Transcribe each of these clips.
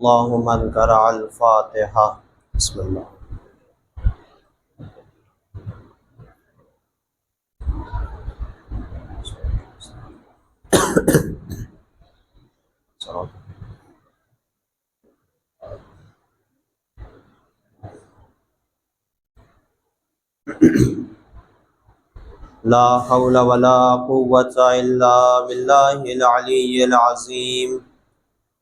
اللهم انكر الفاتحة. بسم الله. لا حول ولا قوة إلا بالله العلي العظيم.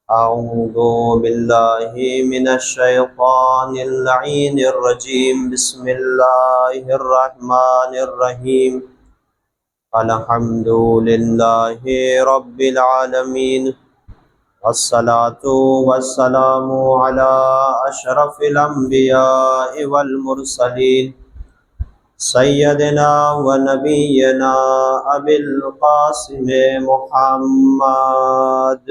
أعوذ بالله من الشيطان اللعين الرجيم. بسم الله الرحمن الرحيم. الحمد لله رب العالمين، والصلاة والسلام على أشرف الأنبياء والمرسلين سيدنا ونبينا أبي القاسم محمد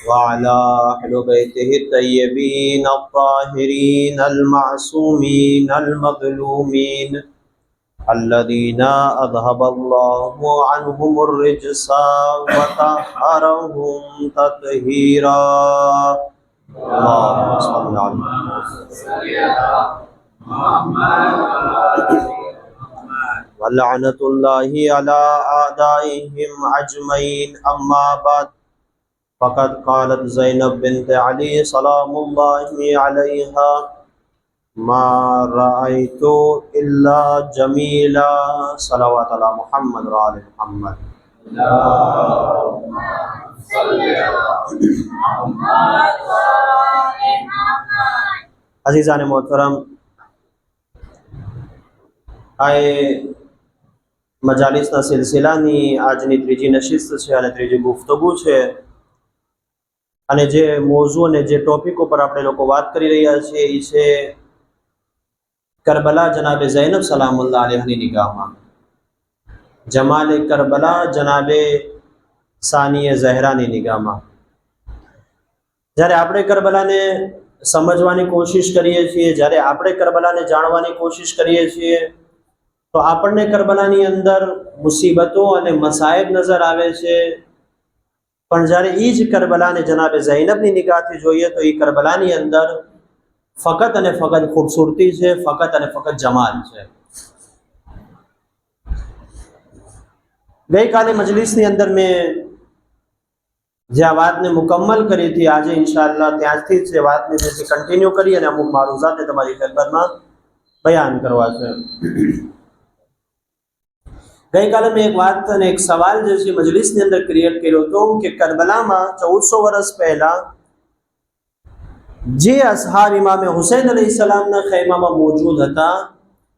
وعلى أهل بيته الطيبين الطاهرين المعصومين المظلومين الذين أذهب الله عنهم الرجس وطهرهم تطهيرا. اللهم صل على محمد. ولعنة الله على أعدائهم أجمعين. أما بعد، فقد قالت زينب بنت علي سلام الله عليها: ما رأيت إلا جميلا. صلوات على محمد وآل محمد. अज़ीज़ान मोहतरम, आए મજાલિસના સિલસિલાની આજની ત્રીજી નશિસ્ત છે અને ત્રીજી ગુફ્તગુ છે. અને જે મોઝુ અને જે ટોપિક ઉપર આપણે લોકો વાત કરી રહ્યા છીએ એ છે કરબલા જનાબે ઝૈનબ સલામુલ્લાહ અલૈહાની નિગાહમાં, જમાલે કરબલા જનાબે સાનિય ઝહરાની નિગાહમાં. જ્યારે આપણે કરબલાને સમજવાની કોશિશ કરીએ છીએ, જ્યારે આપણે કરબલાને જાણવાની કોશિશ કરીએ છીએ, તો આપણને કરબલાની અંદર મુસીબતો અને મસાયબ નજર આવે છે. પણ જ્યારે એ જ કરબલાને જનાબે ઝૈનબની નિગાહથી જોઈએ તો એ કરબલાની અંદર ફકત અને ફકત ખૂબસૂરતી છે, ફકત અને ફકત જમાલ છે. ગઈકાલે મજલિસની અંદર મેં જે આ વાતને મુકમ્મલ કરી હતી, આજે ઇન્શાઅલ્લાહ ત્યાંથી જ એ વાતને જે કન્ટિન્યુ કરી અને અમુક મારુઝાતે તમારી ખિદમતમાં બયાન કરવા છે. ગઈકાલે મેં એક વાત અને એક સવાલ જે છે મજલિસની અંદર ક્રિએટ કર્યો હતો કે કરબલામાં 1400 વર્ષ પહેલા જે અસહાબ ઇમામે હુસૈન અલૈહિ સલામના ખૈમામાં મોજૂદ હતા,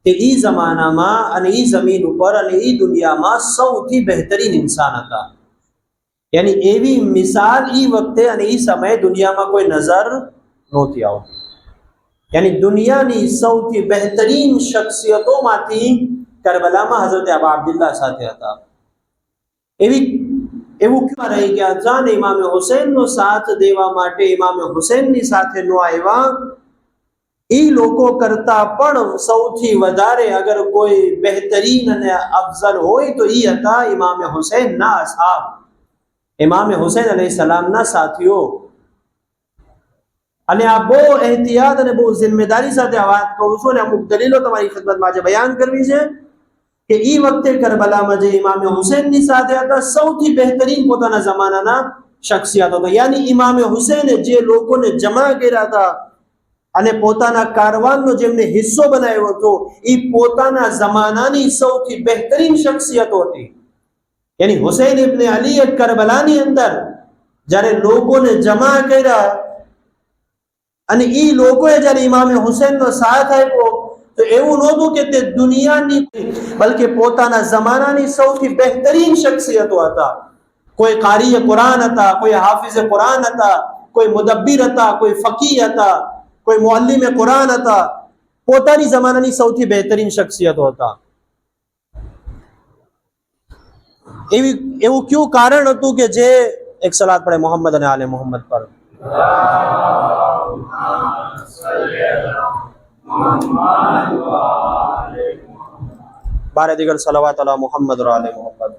તે એ જમાનામાં અને એ જમીન ઉપર અને એ દુનિયામાં સૌથી બહેતરીન ઇન્સાન હતા. યાની એવી મિસાલ એ વખતે અને એ સમયે દુનિયામાં કોઈ નજર નહોતી આવતી. યાની દુનિયાની સૌથી બહેતરીન શખ્સિયતોમાંથી કરબલામાં હઝરત અબુ અબ્દુલ્લાહ સાથે હતા. એવું ક્યાં રહી ગયા જાને ઇમામે હુસૈનનો સાથ દેવા માટે ઇમામે હુસૈનની સાથે ન આવ્યા, એ લોકો કરતા પણ સૌથી વધારે અગર કોઈ બહેતરીન અને અફઝલ હોય તો એ હતા ઇમામે હુસૈનના અસહાબ, ઇમામે હુસૈન અલૈહિ સલામના સાથીઓ. અને આ બહુ એહતિયાત અને બહુ જિમ્મેદારી સાથે આ વાત કહું છું અને અમુક દલીલો તમારી ખિદમતમાં આજે બયાન કરવી છે કે એ વખતે કરબલામાં જે ઇમામે હુસૈનની સાથે હતા, સૌથી બહેતરીન પોતાના જમાનાના શખ્સિયત હતા. યાની ઇમામે હુસૈને જે લોકોને જમા કર્યા હતા અને પોતાના કારવાનનો જેમને હિસ્સો બનાવ્યો હતો, એ પોતાના જમાનાની સૌથી બહેતરીન શખ્સિયતો હતી. યાની હુસૈન ઇબ્ને અલી કરબલાની અંદર જ્યારે લોકોને જમા કર્યા અને એ લોકોએ જ્યારે ઇમામે હુસૈનનો સાથ આપ્યો, તો એવું નહોતું કે તે દુનિયાની, બલકે પોતાના જમાનાની સૌથી બહેતરીન શખ્સિયતો હતા. કોઈ કારીએ કુરાન હતા, કોઈ હાફિઝે કુરાન હતા, કોઈ મુદબ્બિર હતા, કોઈ ફકીહ હતા, કોઈ મુઅલ્લિમે કુરાન હતા. પોતાની જમાનાની સૌથી બહેતરીન શખ્સિયતો હતા. એવું ક્યું કારણ હતું કે જે એક સલાત પડે મોહમ્મદ અને આલે મોહમ્મદ પર. बारे दिगर सलावत अला मुहम्मद और आले मुहम्मद।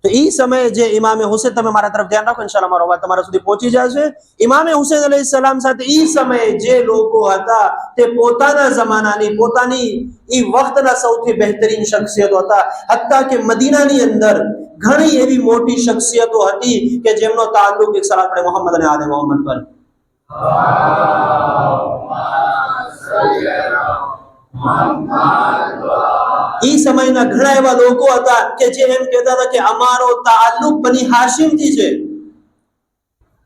तो ई समय जे इमाम हुसैन तमे मारा तरफ ध्यान राखो, इंशाअल्लाह मारो बात तमारा सुधी पहुंची जशे। इमाम हुसैन अलैहिस्सलाम साथे ई समय जे लोको हता ते पोताना जमानानी पोतानी ई वक्तना सौथी बेहतरीन शख्सियतो हता। हत्ता के मदीनानी अंदर घणी एवी मोटी शख्सियतो हती के जेमनो ताल्लुक एक सलात पढ़े मोहम्मद अने आले मोहम्मद पर। ई समयना घણા એવા લોકો હતા કે જે એમ કહેતા હતા કે અમારો તાલ્લુક બની હાશિમ થી છે,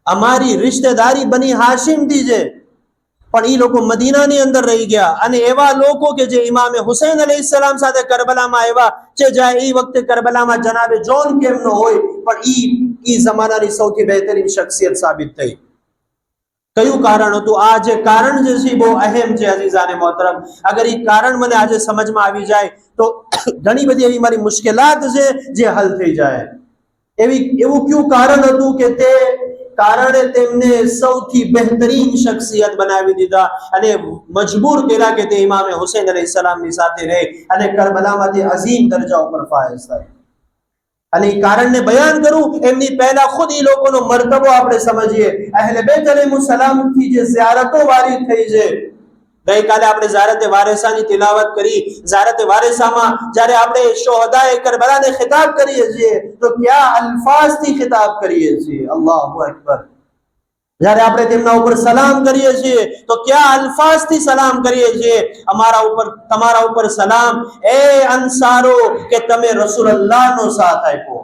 અમારી રિશ્તેદારી બની હાશિમ થી છે, પણ ઈ લોકો મદીનાની અંદર રહી ગયા અને એવા લોકો કે જે ઇમામ હુસૈન અલૈહિસ્સલામ સાથે કરબલામાં આવ્યા છે, જ્યાં ઈ વખતે કરબલામાં જનાબે જોન કેમ ન હોય, પણ ઈ જમાનાની સૌથી બહેતરીન શખ્સિયત સાબિત થઈ। કયું કારણ હતું? આ જે કારણ જે છે બહુ અહેમ છે અઝીઝાને મોહતરમ। અગર ઈ કારણ મને આજે સમજમાં આવી જાય તો ઘણી બધી એવી મારી મુશ્કેલાત છે જે હલ થઈ જાય। એવું કયું કારણ હતું કે તે કારણે તેમને સૌથી બહેતરીન શખ્સિયત બનાવી દીધા અને મજબૂર કર્યા કે તે ઇમામ હુસૈન અલૈહિસ્સલામની સાથે રહે અને કરબલામાંથી અઝીમ દરજા ઉપર ફાયઝ થાય। અને એ કારણને બયાન કરું એમની પહેલા ખુદ એ લોકોનો મર્તબો આપણે સમજીએ। અહેલે બેત અલૈહિસ્સલામ થી જે ઝિયારતો વારી થઈ છે, ગઈકાલે આપણે ઝિયારતે વારિસાની તિલાવત કરી। ઝિયારતે વારિસામાં જ્યારે આપણે શુહદાએ કરબલાને ખિતાબ કરીએ છીએ તો કયા અલ્ફાઝથી ખિતાબ કરીએ છીએ? અલ્લાહુ અકબર। જ્યારે આપણે તેમના ઉપર સલામ કરીએ છીએ તો કયા અલ્ફાઝથી સલામ કરીએ છીએ? તમારા ઉપર સલામ એ અંસારો કે તમે રસૂલુલ્લાહનો સાથ આપ્યો।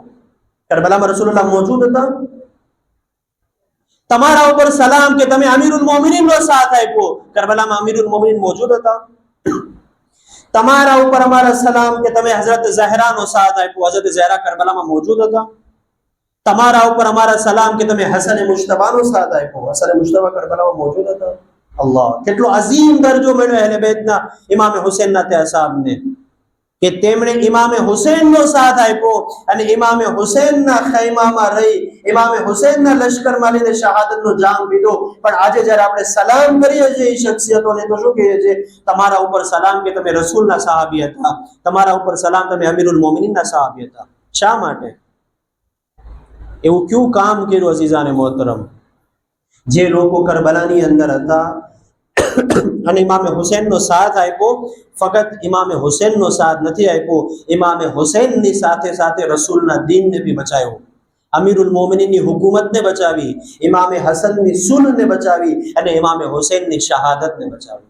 કરબલામાં રસૂલુલ્લાહ મોજૂદ હતા। તમારા ઉપર સલામ કે તમે અમીરુલ મોમિનીનનો સાથ આપ્યો। કરબલામાં અમીરુલ મોમિનીન મોજૂદ હતા। તમારા ઉપર અમારા સલામ કે તમે હઝરત ઝહરાનો સાથ આપ્યો। હઝરત ઝહરા કરબલામાં મોજૂદ હતા। તમારા ઉપર અમારા સલામ કે તમે હસન મુશ્તબાનો સાથ આપ્યો। હસન મુશ્તબા કરબલામાં મોજૂદ હતા। અલ્લાહ, કેટલો અઝીમ દરજો મળ્યો અહેલે બેતના ઇમામ હુસૈનના તે અસાબને કે તેમણે ઇમામ હુસૈનનો સાથ આપ્યો અને ઇમામ હુસૈનના ખૈમામાં રહી ઇમામ હુસૈનના લશ્કરમાં લઈને શહાદતનો જામ પીધો। પણ આજે જ્યારે આપણે સલામ કરીએ છીએ એ શખ્સિયતોને તો શું કહીએ છીએ? તમારા ઉપર સલામ કે તમે રસૂલના સહાબી હતા। તમારા ઉપર સલામ તમે અમીરુલ મોમિનીનના સહાબી હતા। શા માટે? એવું ક્યું કામ કર્યું અઝીઝાને મોહતરમ? જે લોકો કરબલાની અંદર હતા અને ઇમામે હુસૈનનો સાથ આપ્યો, ફક્ત ઇમામે હુસૈનનો સાથ નથી આપ્યો, ઇમામે હુસૈનની સાથે સાથે રસૂલના દીનને બી બચાવ્યો, અમીરુલ મોમિનીનની હુકુમતને બચાવી, ઇમામે હસનની સુલહને બચાવી અને ઇમામે હુસૈનની શહાદતને બચાવી।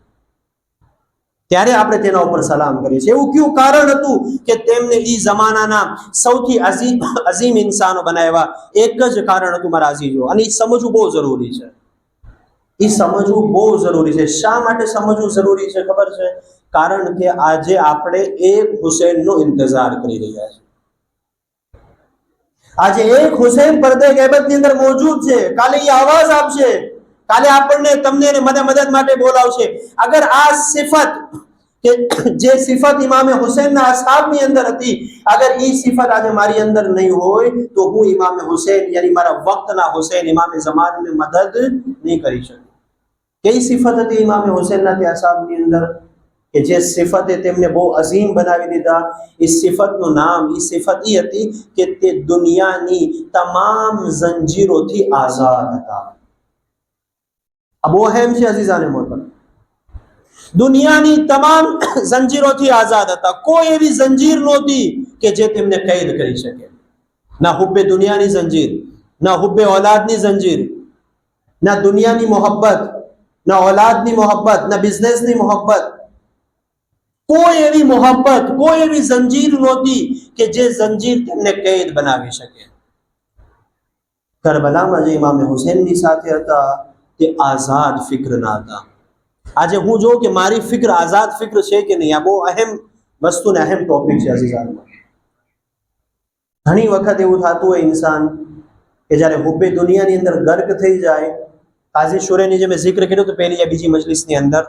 ત્યારે આપણે તેના ઉપર સલામ કરીએ છીએ। એવું કયું કારણ હતું કે તેમને ઈ જમાનાના સૌથી અઝીમ ઇન્સાનો બનાવ્યા? એક જ કારણ હતું મારા અઝીઝો, અને ઈ સમજવું બહુ જરૂરી છે। ઈ સમજવું બહુ જરૂરી છે। શા માટે સમજવું જરૂરી છે ખબર છે? કારણ કે આજે આપણે એક હુસૈનનો ઇંતજાર કરી રહ્યા છીએ। આજે એક હુસૈન પડદે ગૈબતની અંદર મોજૂદ છે। કાલે ઈ આવાજ આપશે, કાલે આપણને તમને અને મને મદદ માટે બોલાવશે। અગર આ સિફત કે જે સિફત ઇમામે હુસૈનના અસહાબની અંદર હતી, અગર ઈ સિફત આજે મારી અંદર નહીં હોય તો હું ઇમામે હુસૈન યાની મારા વક્તના હુસૈન ઇમામે ઝમાનની મદદ નહીં કરી શકું। કઈ સિફત હતી ઇમામે હુસૈનના તે અસહાબની અંદર કે જે સિફતે તેમને બહુ અઝીમ બનાવી દીધા? એ સિફતનું નામ, એ સિફત એ હતી કે તે દુનિયાની તમામ જંજીરોથી આઝાદ હતા। આ બહુ અહેમ છે અઝીઝાને મોહતરમ। દુનિયાની તમામ જંજીરોથી આઝાદ હતા। કોઈ એવી જંજીર નહોતી કે જે તેમને कैद કરી શકે। ના હુબ્બે દુનિયાની જંજીર, ના હુબ્બે औलादની જંજીર, ના દુનિયાની મોહબ્બત, ना औलादनी मोहब्बत, ना बिजनेसनी मोहब्बत, कोई एवी मोहब्बत, कोई एवी जंजीर नहोती के जे जंजीर तेमने कैद बनावी शके। करबलामां जे इमाम हुसैननी साथे हता ते आजाद फिक्रना हता। आज हूँ जो कि मारी फिक्र आजाद फिक्र छे के नहीं, आ बहु अहम वस्तु ने अहम टॉपिक छे अजीजान। घणी वखत एवुं थतुं होय इंसान के ज्यारे हुब्बे दुनियानी अंदर गर्क थई जाय। काजी शुरे ने जे मैं जिक्र कर्यो तो पहली या बीजी मजलिसनी अंदर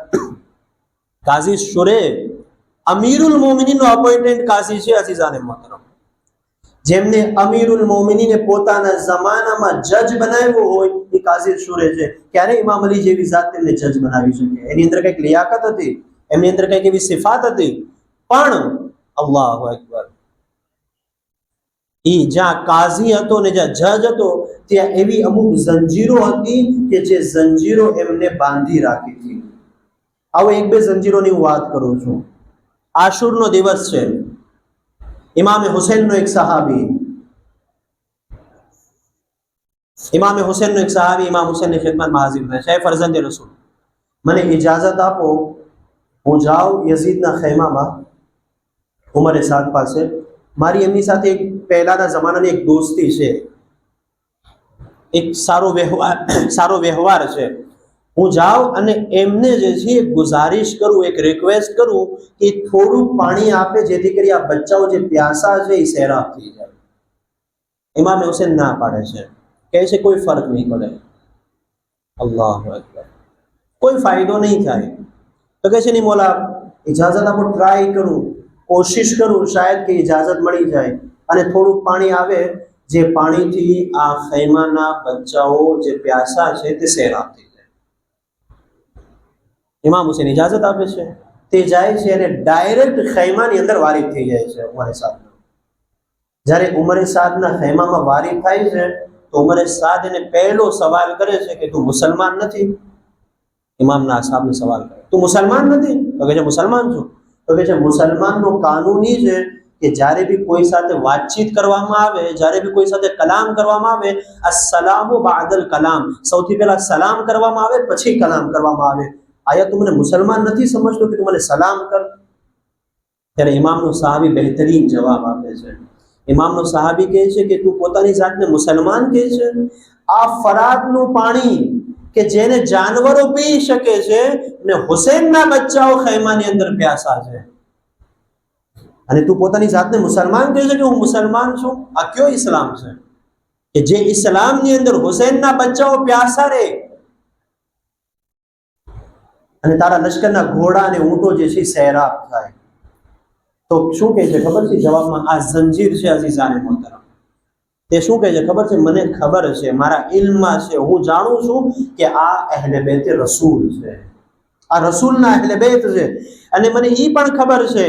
काजी शुरे अमीरुल मोमिनीन नो अपॉइंटेड काजी छे अजीजाने मोहतरम। જેમને અમીરુલ મોમિનીને પોતાના જમાનામાં જજ બનાવ્યો હોય એ કાઝી શુરે છે. ક્યારે ઇમામ અલી જેવી જાત તેમને જજ બનાવી શકે? એની અંદર કંઈક લિયાકત હતી, એમની અંદર કંઈક એવી સિફાત હતી. પણ અલ્લાહુ અકબર, ઈ જ્યાં કાઝી હતો ને જ્યાં જજ હતો ત્યાં એવી અમુક જંજીરો હતી કે જે જંજીરો એમને બાંધી રાખી હતી. આવો એક બે જંજીરોની હું વાત કરું છું. આશુરનો દિવસ છે. ઇમામે હુસૈનનો એક સહાબી ઇમામ હુસૈનની ખિદમતમાં હાજર થાય છે. ફરઝંદ રસૂલ, મને ઇજાઝત આપો હું જાઉં યઝીદના ખૈમામાં ઉમરે સાદ પાસે. મારી એમની સાથે એક પહેલાના જમાનાની એક દોસ્તી છે, એક સારો વ્યવહાર છે. હું જાઉં અને એમને જે છે ગુજારિશ કરું, એક રિક્વેસ્ટ કરું કે થોડું પાણી આપે જેથી કરી આ બચ્ચાઓ જે પ્યાસા છે એ સહેરાબ થઈ જાય. ઇમામ હુસૈન ના પાડે છે, કહે છે કોઈ ફર્ક નહીં પડે. અલ્લાહુ અકબર, કોઈ ફાયદો નહીં થાય. તો કહે છે નહીં મોલા, ઇજાઝત આપો, ટ્રાય કરું, કોશિશ કરું, શાયદ કે ઇજાઝત મળી જાય અને થોડું પાણી આવે જે પાણીથી આ ખૈમાના બચ્ચાઓ જે પ્યાસા છે તે સહેરાબ થઈ જાય. ઇમામ હુસૈન ઇજાઝત આપે છે. તે જાય છે અને ડાયરેક્ટ ખૈમાની અંદર વારિદ થઈ જાય છે ઉમરે સાદના. જ્યારે ઉમરે સાદના ખૈમામાં વારિદ થાય છે તો ઉમરે સાદ એને પહેલો સવાલ કરે છે કે તું મુસલમાન નથી? ઇમામના સાહેબને સવાલ કરે, તું મુસલમાન નથી? તો કહે છે મુસલમાન છું. તો કહે છે મુસલમાનનો કાનૂની છે કે જ્યારે બી કોઈ સાથે વાતચીત કરવામાં આવે, જ્યારે બી કોઈ સાથે કલામ કરવામાં આવે, અસ્સલામુ બાદલ કલામ, સૌથી પહેલા સલામ કરવામાં આવે પછી કલામ કરવામાં આવે. આયા તું મને મુસલમાન નથી સમજતો કે તું મને સલામ કર? ત્યારે ઇમામનો સાહાબી બહેતરીન જવાબ આપે છે. ઇમામનો સાહાબી કહે છે કે તું પોતાની જાતને મુસલમાન કહે છે? આ ફરાતનું પાણી કે જેને જાનવરો પી શકે છે ને હુસૈનના બચ્ચાઓ ખૈમાની અંદર પ્યાસા છે, અને તું પોતાની જાતને મુસલમાન કહે છે કે હું મુસલમાન છું? આ કયો ઇસ્લામ છે કે જે ઇસ્લામની અંદર હુસૈનના બચ્ચાઓ પ્યાસા રહે અને તારા લશ્કરના ઘોડા અને ઊંટો જે છે સહેરાબ થાય? તો શું કહે છે ખબર છે જવાબમાં? આ જંજીર છે અઝીઝાને મોહતરમ. તે શું કહે છે ખબર છે? મને ખબર છે, મારા ઇલ્મમાં છે, હું જાણું છું કે આ અહેલે બેત રસૂલ છે, આ રસૂલના અહેલે બેત છે. અને મને એ પણ ખબર છે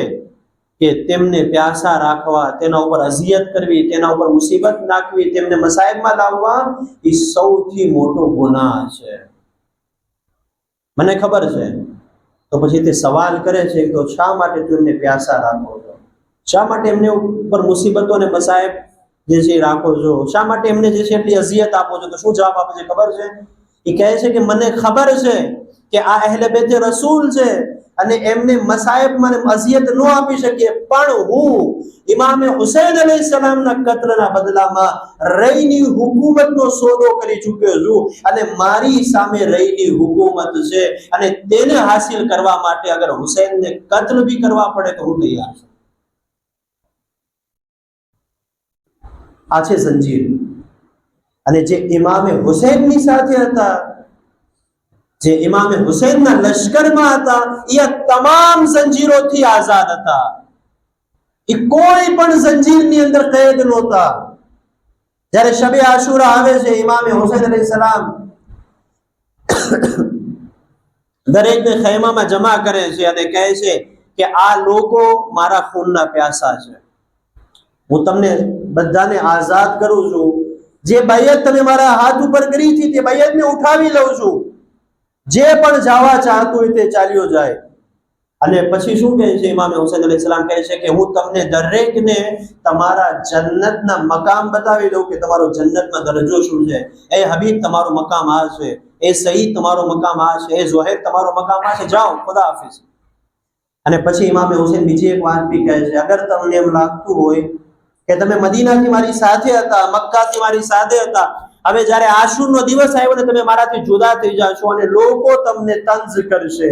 કે તેમને પ્યાસા રાખવા, તેના ઉપર અઝિયત કરવી, તેના ઉપર મુસીબત નાખવી, તેમને મસાઈબમાં લાવવા એ સૌથી મોટો ગુનાહ છે. મને ખબર છે. તો પછી તે સવાલ કરે છે તો શા માટે તું એમને પ્યાસા રાખો છો? શા માટે એમને ઉપર મુસીબતો અને મસાઈબ જે છે રાખો છો? શા માટે એમને જે છે એટલી અઝિયત આપો છો? તો શું જવાબ આપે છે ખબર છે? એ કહે છે કે મને ખબર છે કે આ અહેલે બેત રસૂલ છે અને એમને મસાઈબમાં અઝિયત ન આપી શકીએ, પણ હું ઇમામે હુસૈન અલૈહિસ્સલામના કત્લના બદલામાં રઈની હુકુમતનો સોદો કરી ચૂક્યો છું અને મારી સામે રઈની હુકુમત છે અને તેને હાસિલ કરવા માટે અગર હુસૈનને કત્લ બી કરવા પડે તો હું તૈયાર છું. આ છે જંજીર. અને જે ઇમામે હુસૈનની સાથે હતા, જે ઇમામે હુસૈનના લશ્કરમાં હતા, એ તમામ જંજીરોથી આઝાદ હતા. એ કોઈ પણ જંજીરની અંદર કેદ નહોતા. જ્યારે શબે આશુરા આવે છે, ઇમામે હુસૈન અલૈહિસ્સલામ દરેકને ખૈમામાં જમા કરે છે અને કહે છે કે આ લોકો મારા ખૂનના પ્યાસા છે, હું તમને બધાને આઝાદ કરું છું. જે બૈયત તમે મારા હાથ ઉપર કરી હતી તે બૈયતને ઉઠાવી લઉં છું. જે પણ જવા ચાહતું હોય તે ચાલ્યો જાય. અને પછી શું કહે છે ઇમામ હુસૈન અલૈહિસ્સલામ? કહે છે કે હું તમને દરેકને તમારા જન્નતના મકામ બતાવી દઉં કે તમારો જન્નતમાં દરજ્જો શું છે. એ હબીબ તમારો મકામ આ છે, એ સઈદ તમારો મકામ આ છે, એ ઝુહૈર તમારો મકામ આ છે, જાઓ ખુદા હાફિઝ. અને પછી ઇમામ હુસૈન બીજી એક વાત બી કહે છે, અગર તમને એમ લાગતું હોય કે તમે મદીનાથી મારી સાથે હતા, મક્કાથી મારી સાથે હતા, હવે જ્યારે આશુરનો દિવસ આવ્યો ને તમે મારાથી જુદા થઈ જાશો અને લોકો તમને તંઝ કરશે,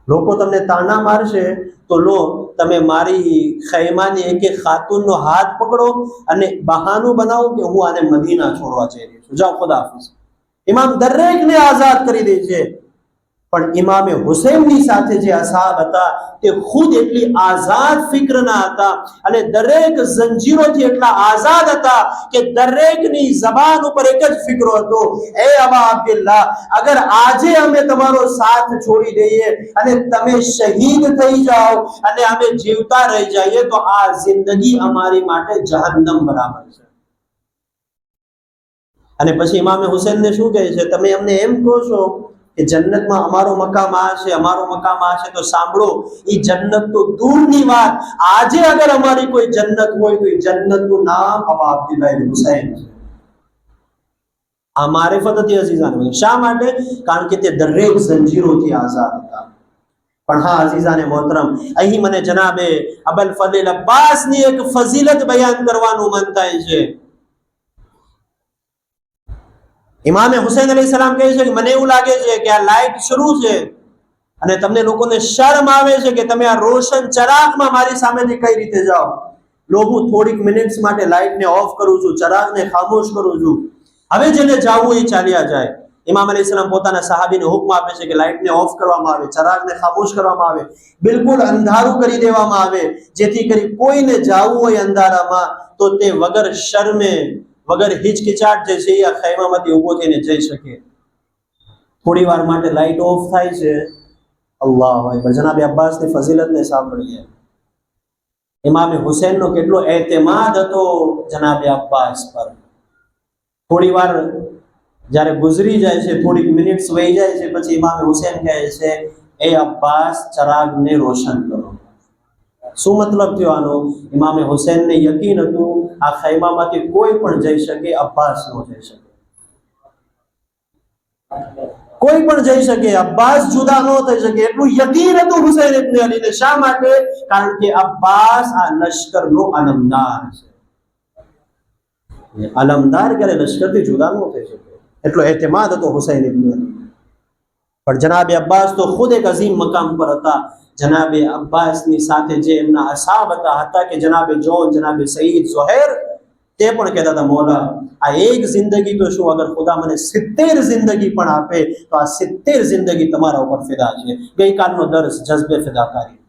લોકો તમને તાના મારશે, તો લો તમે મારી ખૈમાની એક એક ખાતુનનો હાથ પકડો અને બહાનું બનાવો કે હું આને મદીના છોડવા જઈ રહી છું, જાઓ ખુદા હાફિઝ. ઇમામ દરેકને આઝાદ કરી દે છે. પણ ઇમામે હુસૈનની સાથે જે અસહાબ હતા તે ખુદ એટલી આઝાદ ફિક્રના હતા અને દરેક જંજીરોથી એટલા આઝાદ હતા કે દરેકની જબાન ઉપર એક જ ફિકરો હતો, એ અબા અબ્દુલ્લાહ, અગર આજે અમે તમારો સાથ છોડી દઈએ અને તમે શહીદ થઈ જાઓ અને અમે જીવતા રહી જઈએ તો આ જિંદગી અમારી માટે જહન્નમ બરાબર છે. અને પછી ઇમામે હુસૈનને શું કહે છે, તમે અમને એમ કહો છો કે જન્નતમાં અમારો મકામ આ છે, અમારો મકામ આ છે, તો સાંભળો, એ જન્નત તો દૂરની વાત, આજે અગર અમારી કોઈ જન્નત હોય તો એ જન્નતનું નામ અબા અબ્દુલ્લાહ હુસૈન છે. આ મારિફત હતી અઝીઝાને. શા માટે? કારણ કે તે દરેક જંજીરોથી આઝાદ હતા. પણ હા અઝીઝાને મોહતરમ, અહીં મને જનાબે અબુલ ફઝલ અબ્બાસની એક ફઝીલત બયાન કરવાનું મન થાય છે. ઇમામે હુસૈન અલૈહિસ સલામ કહે છે કે મને એવું લાગે છે કે આ લાઈટ શરૂ છે અને તમને લોકોને શરમ આવે છે કે તમે આ રોશન ચરાગમાં મારી સામેથી કઈ રીતે જાઓ. લો, હું થોડીક મિનિટ્સ માટે લાઈટને ઓફ કરું છું, ચરાગને ખામોશ કરું છું, હવે જેને જાવું એ ચાલ્યા જાય. ઇમામ અલૈહિસ સલામ પોતાના સહાબીને હુકમ આપે છે કે લાઈટને ઓફ કરવામાં આવે, ચરાગને ખામોશ કરવામાં આવે, બિલકુલ અંધારું કરી દેવામાં આવે, જેથી કરી કોઈને જાવું હોય અંધારામાં તો તે વગર શરમે, વગર હિચકિચાટ જે છે એ ખૈમામાંથી ઊભો થઈને જઈ શકે. થોડી વાર માટે લાઈટ ઓફ થાય છે. અલ્લાહુ અકબર. જનાબે અબ્બાસની ફઝીલતને સાંભળીએ. ઇમામે હુસૈનનો કેટલો એતમાદ હતો જનાબે અબ્બાસ પર. થોડી વાર જ્યારે ગુજરી જાય છે, થોડીક મિનિટ્સ વહી જાય છે, પછી ઇમામે હુસૈન કહે છે, એ અબ્બાસ, ચરાગને રોશન કરો. શું મતલબ થયો આનો? ઇમામે હુસૈનને યકીન હતું આ ખૈમામાંથી કોઈ પણ જઈ શકે, અબ્બાસ ન જઈ શકે. કોઈ પણ જઈ શકે, અબ્બાસ જુદા ન થઈ શકે, એટલું યકીન હતું હુસૈન ઇબ્ન અલીને. શા માટે? કારણ કે અબ્બાસ આ લશ્કરનો અલમદાર છે. અલમદાર ક્યારે લશ્કરથી જુદા ન થઈ શકે, એટલો એતમાદ હતો હુસૈન ઇબ્ન અલી. પણ જનાબે અબ્બાસ તો ખુદ એક અઝીમ મકામ પર હતા. જનાબે અબ્બાસની સાથે જે એમના અસાબ હતા કે જનાબે જોન, જનાબે સઈદ, ઝુહૈર, તે પણ કહેતા હતા, મોલા, આ એક જિંદગી તો શું, અગર ખુદા મને 70 જિંદગી પણ આપે તો આ 70 જિંદગી તમારા ઉપર ફિદા છે. ગઈકાલનો દર્સ જઝ્બે ફિદાકારી.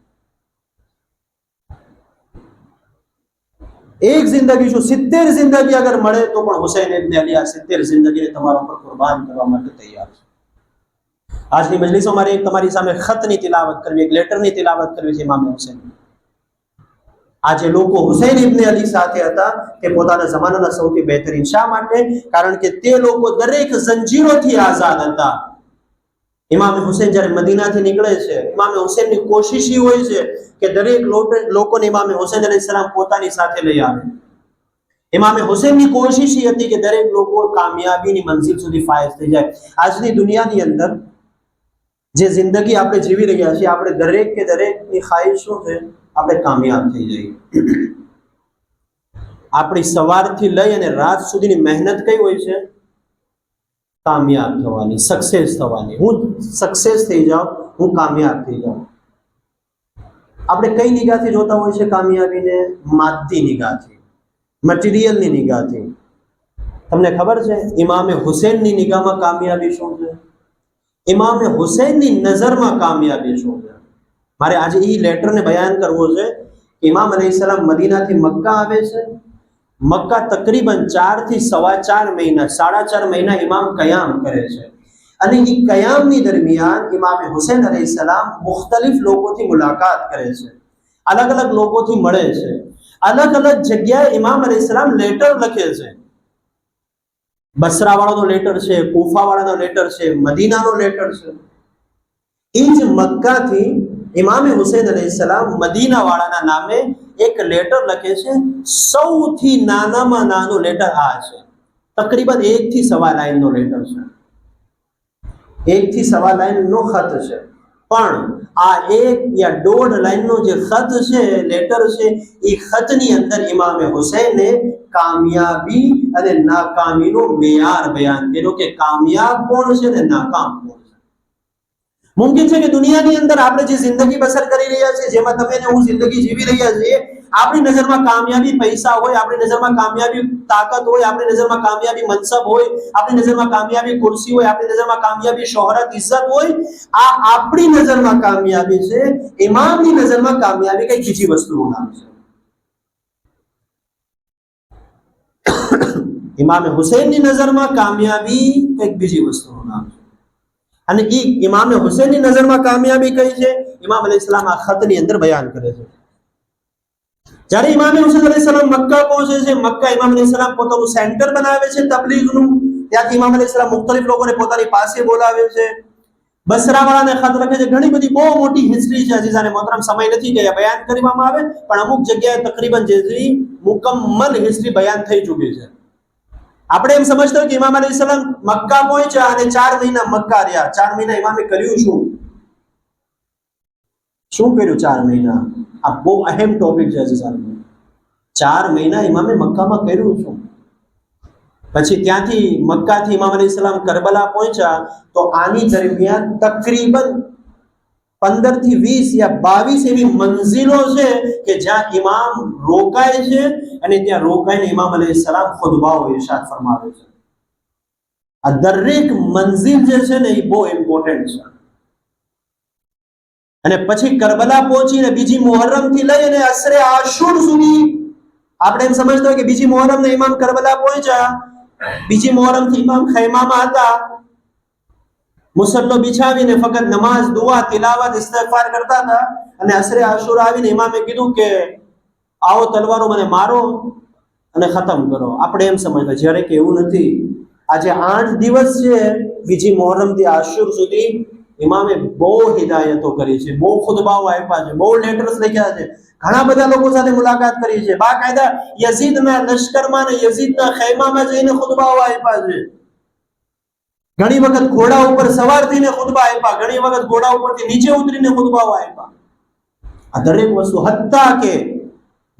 એક જિંદગી શું, 70 જિંદગી અગર મળે તો પણ હુસૈન ઇબ્ન અલી આ 70 જિંદગીને તમારા ઉપર કુરબાન કરવા માટે તૈયાર છે. આજની મજલિસમાં મારે એક તમારી સામે ખતની તિલાવત કરવી, એક લેટરની તિલાવત કરવી છે ઇમામ હુસૈન. આજે લોકો હુસૈન ઇબ્ન અલી સાથે હતા તે પોતાના જમાનાના સૌથી બહેતરીન. શા માટે? કારણ કે તે લોકો દરેક જંજીરોથી આઝાદ હતા. ઇમામ હુસૈન જ્યારે મદીનાથી નીકળે છે, ઇમામ હુસૈનની કોશિશ એ હોય છે કે દરેક લોકોને ઇમામ હુસૈન અલૈહિસ સલામ પોતાની સાથે લઈ આવે. ઇમામ હુસૈનની કોશિશ એ હતી કે દરેક લોકો કામયાબીની મંઝિલ સુધી ફાયઝ થઈ જાય. આજની દુનિયાની અંદર જે જિંદગી આપણે જીવી રહ્યા છીએ, આપણે દરેક કે દરેકની ખ્વાહિશ શું છે? આપણે કામયાબ થઈ જઈએ. આપણી સવારથી લઈ અને રાત સુધીની મહેનત કઈ હોય છે? કામયાબ થવાની, સક્સેસ થવાની. હું સક્સેસ થઈ જાઉં, હું કામયાબ થઈ જાઉં. આપણે કઈ નિગાહથી જોતા હોય છે કામયાબીને? માદી નિગાહથી, મટીરિયલની નિગાહથી. તમને ખબર છે ઇમામે હુસૈનની નિગાહમાં કામયાબી શું છે? ઇમામે હુસૈનની નજરમાં કામયાબી શું છે? મારે આજે એ લેટરને બયાન કરવો છે. ઇમામ અલૈહિસ્સલામ મદીનાથી મક્કા આવે છે. મક્કા તકરીબન 4 થી 4.25 મહિના, 4.5 મહિના ઇમામ કયામ કરે છે. અને એ કયામની દરમિયાન ઇમામ હુસૈન અલૈહિસ્સલામ મુખ્તલિફ લોકોથી મુલાકાત કરે છે, અલગ અલગ લોકોથી મળે છે, અલગ અલગ જગ્યાએ ઇમામ અલૈહિસ્સલામ લેટર લખે છે. બસરા વાળાનો લેટર છે, કૂફા વાળાનો લેટર છે, મદીનાનો લેટર છે. એ જ મક્કાથી ઇમામે હુસૈન અલૈહિસ્સલામ મદીના વાળાના નામે એક લેટર લખે છે. સૌથી નાનામાં નાનું લેટર આ છે, તકરીબન 1 થી 1.25 લાઈનનો લેટર છે, 1 થી 1.25 લાઈનનો ખત છે. પણ આ 1 યા 1.5 લાઈનનો જે ખત છે, લેટર છે, એ ખતની અંદર ઇમામે હુસૈને કામયાબી અને નાકામીનો મેયાર બયાન કર્યો કે કામયાબ કોણ છે ને નાકામ કોણ છે. મુમકિન છે કે દુનિયાની અંદર આપણે જે જિંદગી બસર કરી રહ્યા છીએ, જેમાં તમે ને હું જિંદગી જીવી રહ્યા છીએ, આપણી નજરમાં કામયાબી પૈસા હોય, આપણી નજરમાં કામયાબી તાકાત હોય, આપણી નજરમાં કામયાબી મનસબ હોય, આપણી નજરમાં કામયાબી કુર્સી હોય, આપણી નજરમાં કામયાબી શોહરત ઇજ્જત હોય, આ આપણી નજરમાં કામયાબી છે. ઇમામની નજરમાં કામયાબી કઈ બીજી વસ્તુનું નામ છે. ઇમામ હુસૈનની નજરમાં કામયાબી કઈક બીજી વસ્તુનું નામ છે. અને ઈ ઇમામ હુસૈનની નજરમાં કામયાબી કઈ છે, ઇમામ અલૈહિસ્સલામ આ ખતની અંદર બયાન કરે છે. જ્યારે ઇમામ હુસૈન અલૈહિસ્સલામ મક્કા પહોંચે છે, મક્કા ઇમામ અલૈહિસ્સલામ પોતાનું સેન્ટર બનાવે છે તબલીગનું. ત્યાંથી ઇમામ અલૈહિસ્સલામ મુખ્તલિફ લોકોને પોતાની પાસે બોલાવે છે. બસરા વાળાને ખત લખે છે. ઘણી બધી બહુ મોટી હિસ્ટ્રી છે, અઝીઝાને મોહતરમ, સમય નથી ગયા બયાન કરવામાં આવે, પણ અમુક જગ્યાએ તકરીબન જેટલી મુકમ્મલ હિસ્ટ્રી બયાન થઈ ચૂકી છે. આપણે એમ સમજતા હોય કે ઇમામ અલૈહિસ્સલામ મક્કા પહોંચ્યા અને 4 મહિના મક્કા રહ્યા. 4 મહિના ઇમામે કર્યું શું? શું કર્યું 4 મહિના? આ બહુ અહેમ ટોપિક છે અઝીઝાને. 4 મહિના ઇમામે મક્કામાં કર્યું શું? પછી ત્યાંથી મક્કાથી ઇમામ અલૈહિસ્સલામ કરબલા પહોંચ્યા, તો આની દરમિયાન તકરીબન 15 થી 20 યા 22 એવી મંઝિલો છે કે જ્યાં ઇમામ રોકાય છે અને ત્યાં રોકાઈને ઇમામ અલૈહિસ્સલામ ખુતબાઓ ઇરશાદ ફરમાવે છે. આ દરેક મંઝિલ જે છે ને એ બહુ ઇમ્પોર્ટન્ટ છે. અને પછી કરબલા પહોંચીને બીજી મુહર્રમ થી લઈ અને અસરે આશુર સુધી આપણે એમ સમજતા હોય કે બીજી મુહર્રમ ને ઇમામ કરબલા પહોંચ્યા, બીજી મુહર્રમ થી ઇમામ ખૈમામાં હતા, મુસલ્લો બિછાવીને ફક્ત નમાઝ, દુઆ, તિલાવત, ઇસ્તિગફાર કરતા હતા. અને અસરે આશુરા આવીને ઇમામે કીધું કે આવો તલવારો મને મારો અને ખતમ કરો. આપણે એમ સમજતા, જ્યારે કે એવું નથી. આજે 8 દિવસ છે બીજી મુહર્રમ થી આશુર સુધી, ઇમામે બહુ હિદાયતો કરી છે, બહુ ખુતબાઓ આપ્યા છે, બહુ લેટર્સ લખ્યા છે, ઘણા બધા લોકો સાથે મુલાકાત કરી છે. બાકાયદા યઝીદના લશ્કરમાં ને યઝીદના ખૈમામાં જઈને ખુતબાઓ આપ્યા છે. ઘણી વખત ઘોડા ઉપર સવાર થઈને ખુતબા આપ્યા, ઘણી વખત ઘોડા ઉપરથી નીચે ઉતરીને ખુતબાઓ આપ્યા. આ દરેક વસ્તુ, હત્તા કે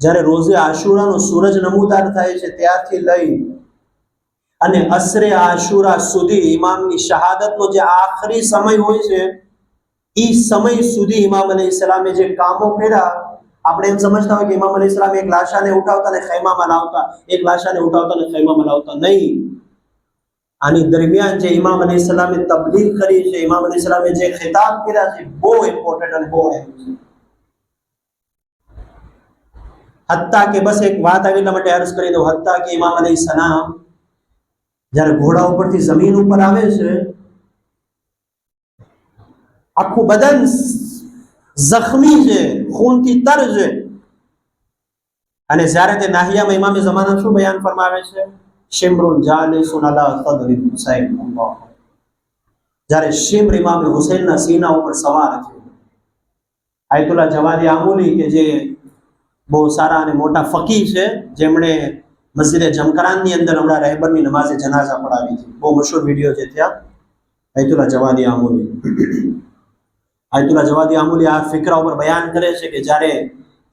જ્યારે રોઝે આશુરાનો સૂરજ નમૂદાર થાય છે ત્યારથી લઈ અને અસરે આશુરા સુધી ઇમામની શહાદતનો જે આખરી સમય હોય છે, એ સમય સુધી ઇમામ અલૈહિસ્સલામે જે કામો કર્યા, આપણે એમ સમજતા હોય કે ઇમામ અલૈહિસ્સલામ એક લાશાને ઉઠાવતા અને ખૈમામાં લાવતા, એક લાશાને ઉઠાવતા અને ખૈમામાં લાવતા. નહીં. આની દરમિયાન જે ઇમામ અલૈહિસ્સલામે તબલીગ કરી છે, ઇમામ અલૈહિસ્સલામે જે ખિતાબ કર્યા છે, બહુ ઇમ્પોર્ટન્ટ અને બહુ અહેમ છે. હત્તા કે બસ એક વાત આવી એટલા માટે અર્જ કરી દઉં, હત્તા કે ઇમામ અલૈહિસ્સલામ જ્યારે ઘોડા ઉપરથી જમીન ઉપર આવે છે, આખું બદન જખ્મી છે, ખૂનથી તર છે. અને જ્યારે તે નાહિયામાં ઇમામે ઝમાના શું બયાન ફરમાવે છે? શિમ્રુન જાલિસુન અલા સદરી હુસૈન. જ્યારે શિમ્ર ઇમામે હુસૈનના સીના ઉપર સવાર થયો. આયતુલ્લાહ જવાદી આમુલી કે જે બહુ સારા અને મોટા ફકીહ છે, જેમણે મસ્જિદ જમકરાનની અંદર હમણાં રહેબરની નમાઝે જનાઝા પડાવી હતી, બહુ મશહૂર વિડીયો છે ત્યાં, આયતુલ્લાહ જવાદી આમુલી. આયતુલ્લાહ જવાદી આમુલી આ ફિકરા ઉપર બયાન કરે છે કે જ્યારે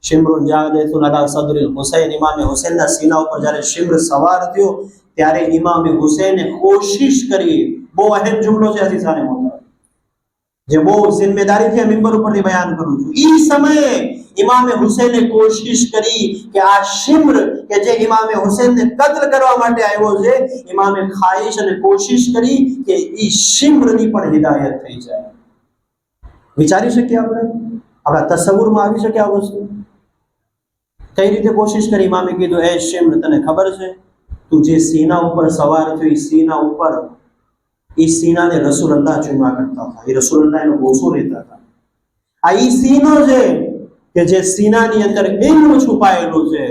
શિમ્રુન જાલિસુન અલા સદરી હુસૈન, ઇમામે હુસૈનના સીના ઉપર જ્યારે શિમ્ર સવાર થયો, ત્યારે ઇમામે હુસૈને કોશિશ કરી. બહુ અહેમ જુમલો છે અઝીઝાને મોહતરમ, જે બહુ જિમ્મેદારીથી મિંબર ઉપરથી બયાન કરું છું. ઈ સમયે ઇમામે હુસૈને કોશિશ કરી કે આ શિમ્ર કે જે ઇમામે હુસૈનને કત્લ કરવા માટે આવ્યો છે, ઇમામે ખાઈશ અને કોશિશ કરી કે ઈ શિમ્રની પણ હિદાયત થઈ જાય. વિચારી શકીએ આપણે? આપણા તસવ્વુરમાં આવી શકે આ વસ્તુ? કઈ રીતે કોશિશ કરી? ઇમામે કીધું, એ શિમ્ર, તને ખબર છે તું જે સીના ઉપર સવાર થયો, સીના ઉપર, એ સીનાને રસૂલુલ્લાહ ચૂમા કરતા હતા, એ રસૂલુલ્લાહ એનો બોસો લેતા હતા. આ ઈ સીનો છે કે જે સીનાની અંદર ઇલ્મ છુપાયેલું છે.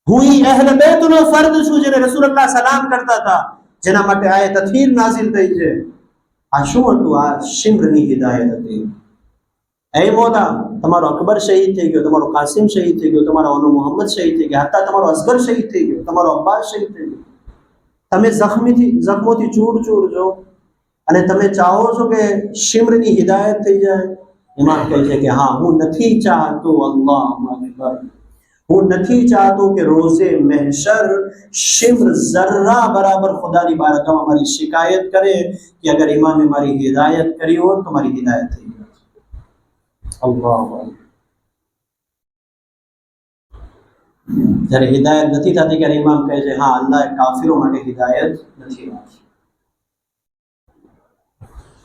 હું ઈ અહલે બેતનો ફર્દ છું જેને રસૂલુલ્લાહ સલામ કરતા હતા, જેના માટે આયત તથહીર નાઝિલ થઈ છે. આ શું હતું? આ શિમ્રની હિદાયત હતી. એ મોલા, તમારો અકબર શહીદ થઈ ગયો, તમારો કાસિમ શહીદ થઈ ગયો, તમારો અનુ મોહમ્મદ શહીદ થઈ ગયા, હતા તમારો અસગર શહીદ થઈ ગયો, તમારો અબ્બાસ શહીદ થઈ ગયો. તમે જખ્મોથી ચૂર ચૂર છો અને તમે ચાહો છો કે શિમ્રની હિદાયત થઈ જાય. ઇમામ કહે છે કે હા, હું નથી ચાહતો, અલ્લાહુ અકબર, હું નથી ચાહતો કે રોઝે મહેશર શિમ્ર ઝર્રા બરાબર ખુદાની બારગાહમાં મારી શિકાયત કરે કે અગર ઇમામે મારી હિદાયત કરી હોત તો મારી હિદાયત થઈ જાય. અલ્લાહુ અકબર. જ્યારે હિદાયત નથી થતી ત્યારે ઇમામ કહે છે હા અલ્લાહ કાફિરો માટે હિદાયત નથી રાખી.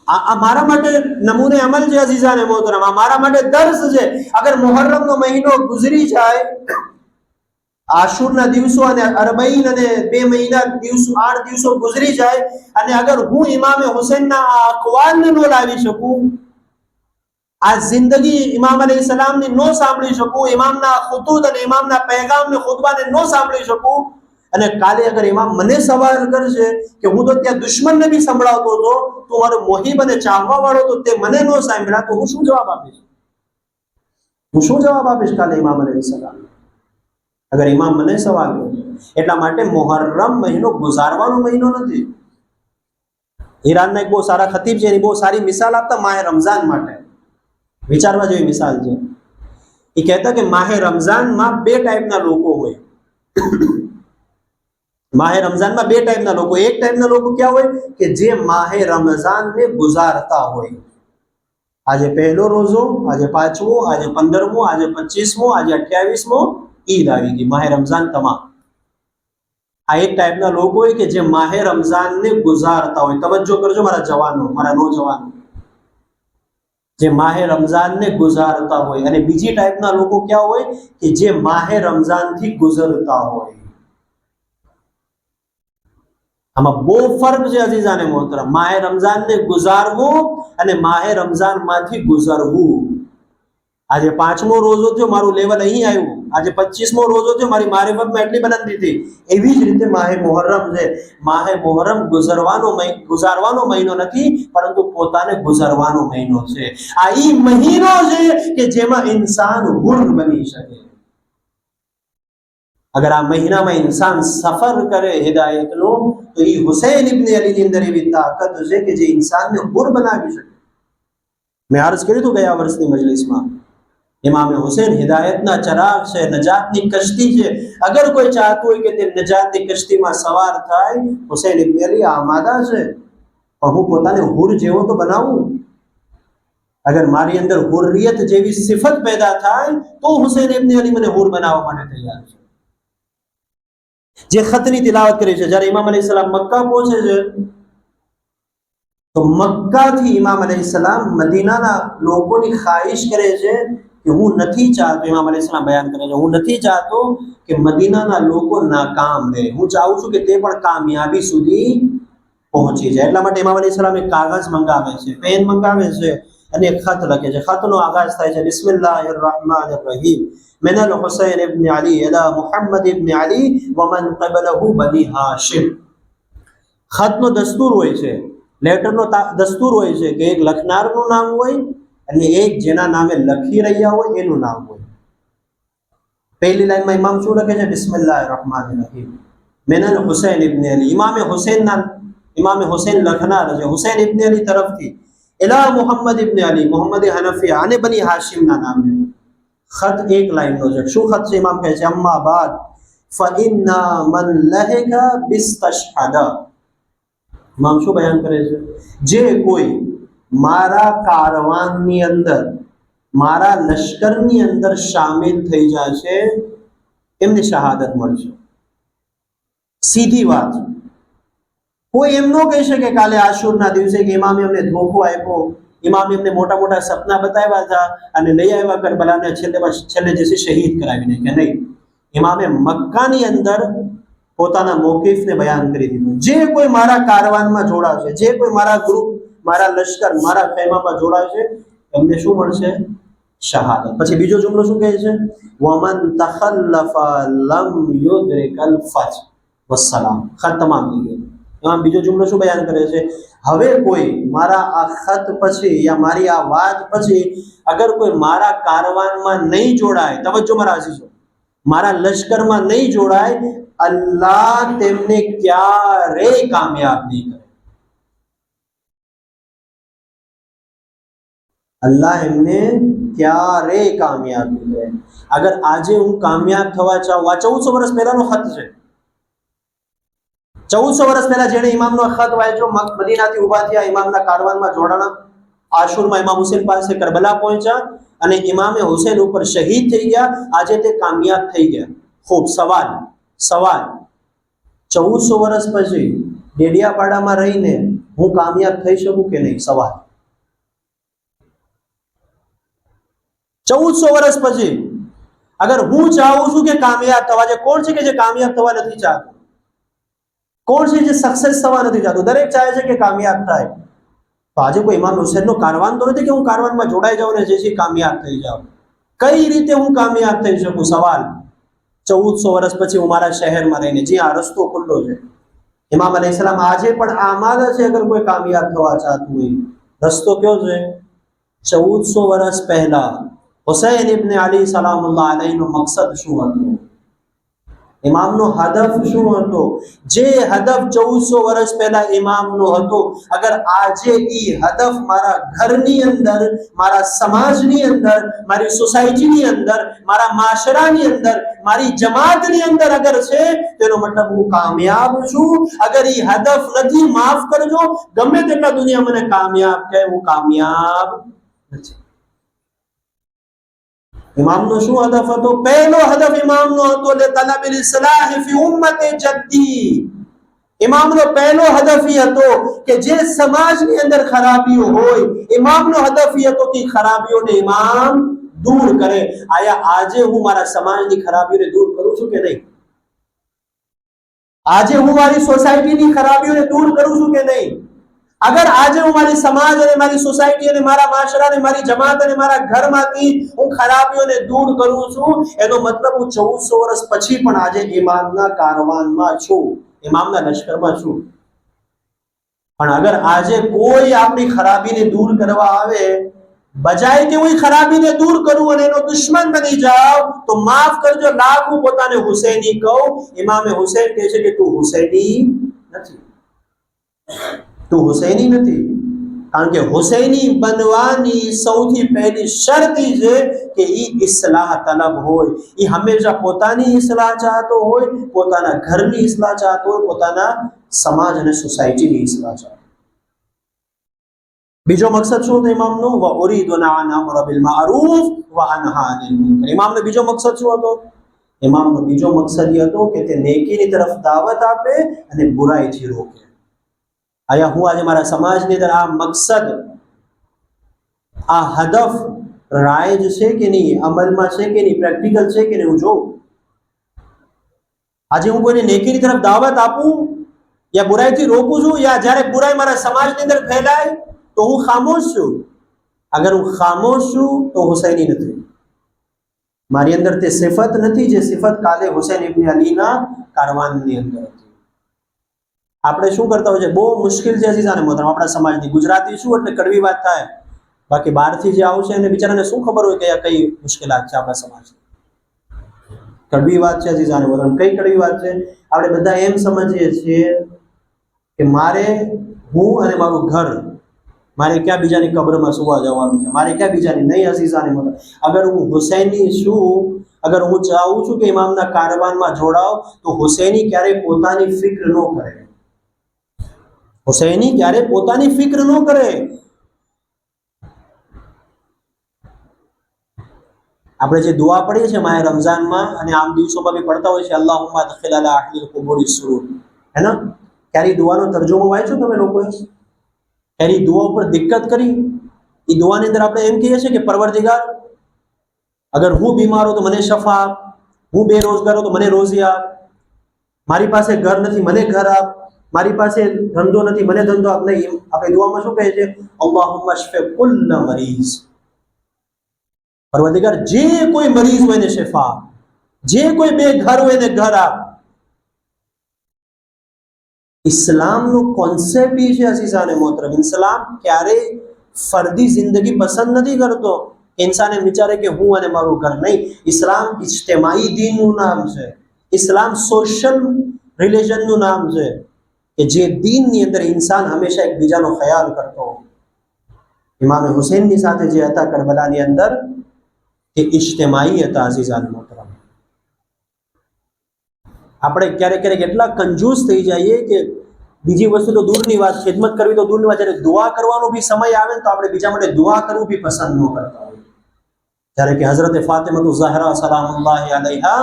આ મારા માટે નમૂને અમલ છે અઝીઝાને મોહતરમ, આ મારા માટે દર્શ છે. અગર મુહર્રમનો મહિનો ગુજરી જાય, આશુરના દિવસો અને અરબઈન અને 2 મહિના દિવસો 8 દિવસો ગુજરી જાય અને અગર હું ઇમામે હુસૈનના આ અકવાલને ન લાવી શકું, આ જિંદગી ઇમામ અલૈહિસ્સલામની ન સાંભળી શકું, ઇમામના ખુતૂત અને ઇમામના પૈગામને ખુતબાને ન સાંભળી શકું, અને કાલે અગર ઇમામ મને સવાલ કરશે કે હું તો ત્યાં દુશ્મનને બી સંભળાવતો હતો, તો મારો મોહિબ અને ચાહવા વાળો તો તે મને ન સાંભળ્યા, તો હું શું જવાબ આપીશ? હું શું જવાબ આપીશ કાલે ઇમામ અલૈહિસ્સલામ અગર ઇમામ મને સવાલ કરે? એટલા માટે મુહર્રમ મહિનો ગુજારવાનો મહિનો નથી. ઈરાનના એક બહુ સારા ખતીબ છે, એની બહુ સારી મિસાલ આપતા માહે રમઝાન માટે, વિચારવા જેવી મિસાલ છે. એ કહેતા કે માહે રમઝાનમાં 2 ટાઈપના લોકો હોય. માહે રમઝાનમાં 2 ટાઈપના લોકો. એક ટાઈપના લોકો ક્યાં હોય કે જે માહે રમઝાનને ગુજારતા હોય. આજે પહેલો રોજો, આજે 5મો, આજે 15મો, આજે 25મો, આજે 28મો, ઈદ આવી ગઈ, માહે રમઝાન તમામ. આ એક ટાઈપના લોકો હોય કે જે માહે રમઝાનને ગુજારતા હોય. તવજ્જો કરજો મારા જવાનો, મારા નોજવાનો, જે માહે રમઝાનને ગુજારતા હોય. અને બીજી ટાઈપના લોકો ક્યાં હોય કે જે માહે રમઝાનથી ગુજરતા હોય. આમાં બહુ ફર્ક છે અઝીઝાને મોહતરમ. માહે રમઝાનને ગુજારવું અને માહે રમઝાનમાંથી ગુજરવું. આજે 5મો રોજો થયો, મારું લેવલ અહીં આવ્યું. આજે 25મો રોજો થયો, મારી મારિફતમાં એટલી બુલંદી થઈ. એવી જ રીતે માહે મુહર્રમ છે. માહે મુહર્રમ ગુજારવાનો મહિનો નથી, પરંતુ પોતાને ગુજારવાનો મહિનો છે. આ ઈ મહિનો છે કે જેમાં ઇન્સાન હુર બની શકે. અગર આ મહિનામાં ઇન્સાન સફર કરે હિદાયતનો, તો એ હુસૈન ઇબ્ન અલીની અંદર એવી તાકાત છે કે જે ઇન્સાનને હુર બનાવી શકે. મેં અર્જ કર્યું હતું ગયા વર્ષની મજલિસમાં, ઇમામ હુસૈન હિદાયતના ચરાગ છે, નજાતની કશ્તી છે. અગર કોઈ ચાહતું હોય કે તે નજાતની કશ્તીમાં સવાર થાય, હુસૈન ઇબ્ન અલી આમાદા છે. પણ હું પોતાને હુર જેવો તો બનાવું. અગર મારી અંદર હુર્રિયત જેવી સિફત પેદા થાય તો હુસૈન ઇબ્ન અલી મને હુર બનાવવા માટે તૈયાર છે. જે ખતની તિલાવત કરી છે, જ્યારે ઇમામ અલૈહિસ્સલામ મક્કા પહોંચે છે, તો મક્કાથી ઇમામ અલૈહિસ્સલામ મદીનાના લોકોની ખ્વાહિશ કરે છે કે હું નથી ચાહતો, ઇમામ અલૈહિસ્સલામ બયાન કરે છે, હું નથી ચાહતો કે મદીનાના લોકો નાકામ રહે. હું ચાહું છું કે તે પણ કામયાબી સુધી પહોંચી જાય. એટલા માટે ઇમામ અલૈહિસ્સલામ એક કાગઝ મંગાવે છે, પેન મંગાવે છે અને એક ખત લખે છે. ખતનો આગાજ થાય છે બિસ્મિલ્લાહિર રહેમાનિર રહીમ من الحسين ابن علي الى محمد ابن علي ومن قبله بني هاشم. ખતનો દસ્તુર હોય છે, લેટરનો દસ્તુર હોય છે કે એક લખનારનું નામ હોય અને એક જેના નામે લખી રહ્યા હોય એનું નામ હોય. પહેલી લાઈનમાં ઇમામ શું લખે છે? બિસ્મિલ્લાહિર રહેમાનિર રહીમ من الحسين ابن علي. ઇમામે હુસૈન લખનાર છે હુસૈન ઇબ્ન અલી તરફથી, ઇલા મુહમ્મદ ઇબ્ન અલી, મુહમ્મદ હનફિયા અને બની હાશિમના નામે. ખત એક લાઈનનો છે. શું ખત છે? ઇમામ કહે છે અમ્મા બાદ ફઇન્ના મન લહેકા બિસ્તશહદા. ઇમામ શું બયાન કરે છે? જે કોઈ મારા કારવાનની અંદર, મારા લશ્કરની અંદર શામિલ થઈ જશે, એમને શહાદત મળશે. સીધી વાત. કોઈ એમ ન કહી શકે કાલે આશુરના દિવસે કે ઇમામે અમને ધોખો આપ્યો, ઇમામે એમને મોટા મોટા સપના બતાવ્યા હતા અને લઈ આવ્યા કરબલાને છેલ્લે જશે શહીદ કરાવીને, કે નહીં. ઇમામે મક્કાની અંદર પોતાના મોકીફને બયાન કરી દીધું. જે કોઈ મારા કારવાનમાં જોડાશે, જે કોઈ મારા ગ્રુપ, મારા લશ્કર, મારા ખૈમામાં જોડાશે, એમને શું મળશે? શહાદત. પછી બીજો જુમલો શું કહે છે? વમન તખલ્લફા લમ યુદ્રિકલ ફજ વસ્સલામ. ખત તમામ થઈ ગઈ. એમાં બીજો જુમલો શું બયાન કરે છે? હવે કોઈ મારા આ ખત પછી યા મારી આ વાત પછી અગર કોઈ મારા કારવાનમાં નહીં જોડાય, તવજ્જો મારા અઝીઝો, મારા લશ્કરમાં નહીં જોડાય, અલ્લાહ તેમને ક્યારેય કામયાબ નહીં કરે. અલ્લાહ એમને ક્યારેય કામયાબ નહીં કરે. અગર આજે હું કામયાબ થવા ચાહું, આ 1400 વર્ષ પહેલાનો ખત છે. 1400 વર્ષ પહેલા જેણે ઇમામનો ખત વાંચ્યો, મદીનાથી ઉભા થયા, ઇમામના કારવાનમાં જોડાણા, આશુરમાં ઇમામ હુસૈન પાસે કરબલા પહોંચ્યા અને ઇમામે હુસૈન ઉપર શહીદ થઈ ગયા. આજે તે કામયાબ થઈ ગયા. ખૂબ સવાલ સવાલ 1400 વર્ષ પછી ડેડિયાપાડામાં રહીને હું કામયાબ થઈ શકું કે નહીં? સવાલ 1400 વર્ષ પછી અગર હું ચાહું છું કે કામયાબ થવા, જે કોણ છે કે જે કામયાબ થવા નથી ચાહતું? કોણ છે જે સક્સેસ થવા નથી ચાહતું? દરેક ચાહે છે કે કામયાબ થાય. તો આજે કોઈ ઇમામ હુસૈનનો કારવાન તો નથી કે હું કારવાનમાં જોડાઈ જાઉં ને જેથી કામયાબ થઈ જાઉં. કઈ રીતે હું કામયાબ થઈ શકું? સવાલ 1400 વર્ષ પછી હું મારા શહેરમાં રહીને, જી આ રસ્તો ખુલ્લો છે. ઇમામ અલૈહિસ્સલામ આજે પણ આમાદ છે અગર કોઈ કામયાબ થવા ચાહતું હોય. રસ્તો કયો છે? 1400 વર્ષ પહેલા હુસૈન ઇબ્ન અલી સલામુલ્લાહ અલૈહિનો મકસદ શું હતો? ઇમામનો હદફ શું હતો? જે હદફ 1400 વર્ષ પહેલા ઇમામનો હતો, અગર આજે એ હદફ મારા ઘરની અંદર, મારા સમાજની અંદર, મારી સોસાયટીની અંદર, મારા માશરાની અંદર, મારી જમાતની અંદર અગર છે, તેનો મતલબ હું કામયાબ છું. અગર એ હદફ નથી, માફ કરજો, ગમે તેટલા દુનિયા મને કામયાબ કહે, હું કામયાબ નથી. ઇમામનો શું હદફ હતો? પહેલો હદફ ઇમામનો હતો લે તલબિલ ઇસ્લાહ ફી ઉમ્મતી જદ્દી. ઇમામનો પહેલો હદફ એ હતો કે જે સમાજની અંદર ખરાબીઓ હોય, ઇમામનો હદફ એ હતો કે ખરાબીઓને ઇમામ દૂર કરે. આયા આજે હું મારા સમાજની ખરાબીઓને દૂર કરું છું કે નહીં? આજે હું મારી સોસાયટીની ખરાબીઓને દૂર કરું છું કે નહીં? અગર આજે હું મારી સમાજ અને મારી સોસાયટી અને મારા માશરા અને મારી જમાત અને મારા ઘરમાંથી હું ખરાબીઓને દૂર કરું છું, એનો મતલબ હું 1400 વર્ષ પછી પણ આજે ઇમામના કારવાનમાં છું, ઇમામના લશ્કરમાં છું. પણ અગર આજે કોઈ આપણી ખરાબીને દૂર કરવા આવે, બજાય કે હું ખરાબીને દૂર કરું અને એનો દુશ્મન બની જાઉં, તો માફ કરજો, લાખ હું પોતાને હુસૈની કહું. ઇમામે હુસૈન કહે છે કે તું હુસૈની નથી, તું હુસૈની નથી. કારણ કે હુસૈની બનવાની સૌથી પહેલી શરત છે કે એ ઇસ્લાહ તલબ હોય, એ હંમેશા પોતાની ઇસ્લાહ ચાહતો હોય, પોતાના ઘરની ઇસ્લાહ ચાહતો હોય, પોતાના સમાજ અને સોસાયટીની ઇસ્લાહ ચાહતો. બીજો મકસદ શું હતો ઇમામનો? વ ઉરીદુ અન અમરા બિલ મારૂફ વ અનહા અનિલ મુનકર. ઇમામનો બીજો મકસદ શું હતો? ઇમામનો બીજો મકસદ એ હતો કે તે નેકીની તરફ દાવત આપે અને બુરાઈથી રોકે. આયા હું આજે મારા સમાજની અંદર આ મકસદ, આ હદફ રાયજ છે કે નહીં, અમલમાં છે કે નહીં, પ્રેક્ટિકલ છે કે નહીં, હું જોઉં. આજે હું કોઈને નેકીની તરફ દાવત આપું યા બુરાઈથી રોકું છું, યા જ્યારે બુરાઈ મારા સમાજની અંદર ફેલાય તો હું ખામોશ છું. અગર હું ખામોશ છું તો હુસૈની નથી. મારી અંદર તે સિફત નથી જે સિફત કાલે હુસૈન ઇબ્ન અલીના કારવાનની અંદર હતી. આપણે શું કરતા હોય છે, બહુ મુશ્કેલ છે અઝીઝાને મોહતરમ, આપણા સમાજની. ગુજરાતી શું એટલે કડવી વાત થાય, બાકી બહારથી જે આવશે એને બિચારાને શું ખબર હોય કે આ કઈ મુશ્કેલાત છે આપણા સમાજની. કડવી વાત છે અઝીઝાને મોહતરમ. કઈ કડવી વાત છે? આપણે બધા એમ સમજીએ છીએ કે મારે, હું અને મારું ઘર, મારે ક્યાં બીજાની કબ્રમાં સુવા જવાનું છે, મારે ક્યાં બીજાની. નહીં અઝીઝાને મોહતરમ, અગર હું હુસૈની છું, અગર હું ચાહું છું કે ઇમામના કારવાનમાં જોડાવ, તો હુસૈની ક્યારેય પોતાની ફિક્ર ન કરે. હુસૈની ક્યારે પોતાની ફિક્ર ન કરે. આપણે જે દુઆ પડીએ છીએ માહે રમઝાનમાં અને આમ દિવસોમાં બી પડતા હોય છે, અલ્લાહુમ્મા અદખિલ અલા અહલિલ કુબૂરી સુરૂર, હે ને? ક્યારે દુઆનો તર્જુમો વાંચ્યો તમે લોકોએ? ક્યારે દુઆ ઉપર દિક્કત કરી? એ દુઆની અંદર આપણે એમ કહીએ છીએ કે પરવરદિગાર, અગર હું બીમાર હો તો મને શફા આપ, હું બેરોજગાર હો તો મને રોજી આપ, મારી પાસે ઘર નથી મને ઘર આપ, મારી પાસે ધંધો નથી મને ધંધો આપ. નહીં, આપણે દુઆમાં શું કહે છે? અલ્લાહુમ્મા શફી કુલ્લ મરીઝ. પરવરદિગાર, જે કોઈ મરીઝ હોય એને શિફા, જે કોઈ બેઘર હોય એને ઘર આપ. ઇસ્લામનો કોન્સેપ્ટ એ છે અઝીઝાને મોહતરમ, ઇસ્લામ ક્યારેય ફરદી જિંદગી પસંદ નથી કરતો. ઇન્સાન એમ વિચારે કે હું અને મારું ઘર. નહીં, ઇસ્લામ ઇજ્તિમાઈ દીનનું નામ છે. ઇસ્લામ સોશિયલ રિલિજનનું નામ છે કે જે દીનની અંદર ઇન્સાન હંમેશા એકબીજાનો ખ્યાલ કરતો. ઇમામે હુસૈનની સાથે જે હતા કરબલાની અંદર, એ ઇજ્તિમાઈ હતા અઝીઝાન મોહતરમ. આપણે ક્યારેક ક્યારેક એટલા કંજૂસ થઈ જઈએ કે બીજી વસ્તુ તો દૂરની વાત, ખિદમત કરવી તો દૂરની વાત, જ્યારે દુઆ કરવાનો બી સમય આવે ને તો આપણે બીજા માટે દુઆ કરવું બી પસંદ ન કરતા હોય. જ્યારે કે હઝરત ફાતિમા ઝહરા સલામુલ્લાહ અલૈહા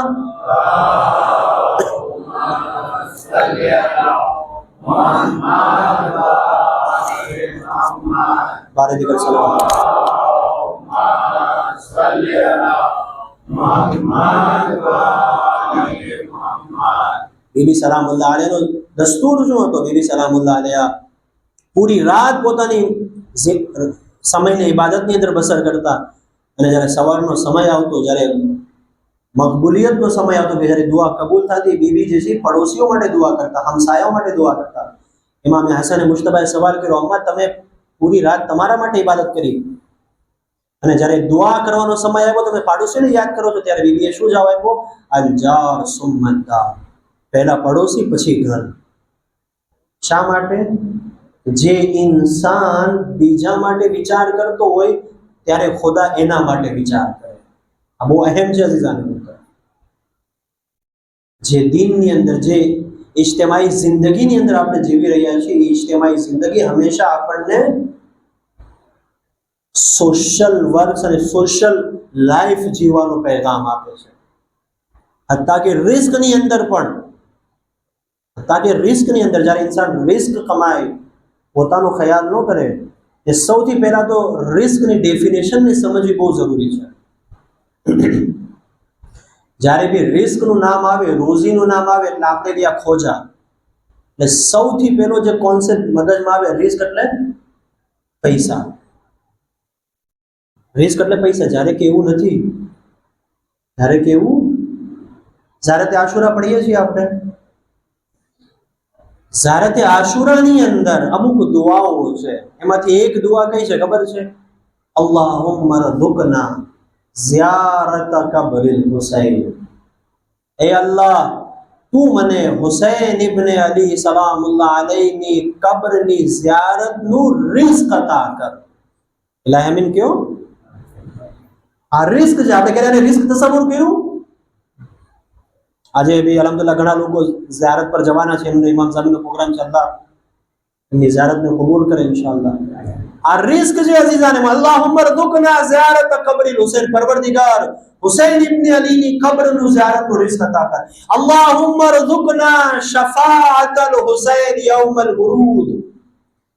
બારે દીકર સલામ બીબી સલામુલ્લાહ અલૈહાનો દસ્તુર શું હતો? બીબી સલામુલ્લાહ અલૈહા પૂરી રાત પોતાની સમયને ઇબાદતની અંદર બસર કરતા, અને જ્યારે સવારનો સમય આવતો, જ્યારે મકબૂલિયતનો સમય આવતો કે જ્યારે દુઆ કબૂલ થતી, બીબી જે છે પડોશીઓ માટે દુઆ કરતા, હમસાયાઓ માટે દુઆ કરતા. ઇમામ હસન મુશ્તબાએ સવાલ કર્યો, અમ્મા તમે પૂરી રાત તમારા માટે ઇબાદત કરી, અને જ્યારે દુઆ કરવાનો સમય આવ્યો તમે પાડોશીને યાદ કરો છો, ત્યારે બીબીએ શું જવાબ આપ્યો? અલ જાર સુમ્મા દાર, પહેલા પડોશી પછી ઘર. શા માટે? જે ઇન્સાન બીજા માટે વિચાર કરતો હોય ત્યારે ખુદા એના માટે વિચાર કરે. આ બહુ અહેમ છે અઝીઝાન. જે દીનની અંદર, જે ઇજ્તિમાઈ જિંદગીની અંદર આપણે જીવી રહ્યા છીએ, એ ઇજ્તિમાઈ જિંદગી હંમેશા આપણને સોશિયલ વર્ક અને સોશિયલ લાઈફ જીવવાનો પેગામ આપે છે. હત્તા કે રિસ્કની અંદર પણ, જ્યારે ઇન્સાન રિસ્ક કમાય, પોતાનો ખ્યાલ ન કરે, એ સૌથી પહેલા તો રિસ્કની ડેફિનેશનને સમજવી બહુ જરૂરી છે. જ્યારે બી રિસ્કનું નામ આવે, રોજીનું નામ આવે, એટલે આપણે ત્યાં ખોજા. એટલે સૌથી પહેલો જે કોન્સેપ્ટ મગજમાં આવે, રિસ્ક એટલે પૈસા. રિસ્ક એટલે પૈસા. જ્યારે કે એવું નથી, જ્યારે તે આશુરા પડીએ છીએ આપણે, જ્યારે તે આશુરાની અંદર અમુક દુઆઓ છે, એમાંથી એક દુઆ કઈ છે ખબર છે? અલ્લાહુમ્મા રઝુકના ઝિયારત કબ્રિલ હુસૈન. એ અલ્લાહ, તું મને હુસૈન ઇબ્ન અલી સલામુલ્લાહ અલૈહિની કબ્રની ઝિયારતનું રિસ્ક અતા કર. એટલે આમીન કયો? આ રિસ્ક છે. આપણે ક્યારે રિસ્ક તસવ્વુર કર્યું? આજે બી અલહમદુલિલ્લાહ ઘણા લોકો ઝિયારત પર જવાના છે. એમનો ઇમામ સાહેબનો પ્રોગ્રામ છે. અલ્લાહ એમની ઝિયારતને કબૂલ કરે ઇન્શાઅલ્લાહ. આ રિસ્ક છે અઝીઝાને. અલ્લાહુમ્મા રઝુકના ઝિયારત કબ્રિલ હુસૈન. પરવરદિગાર, હુસૈન ઇબ્ન અલીની કબ્રનું ઝિયારતનું રિસ્ક અતા કર. અલ્લાહુમ્મા રઝુકના શફાઅતલ હુસૈન યૌમલ હુરૂદ.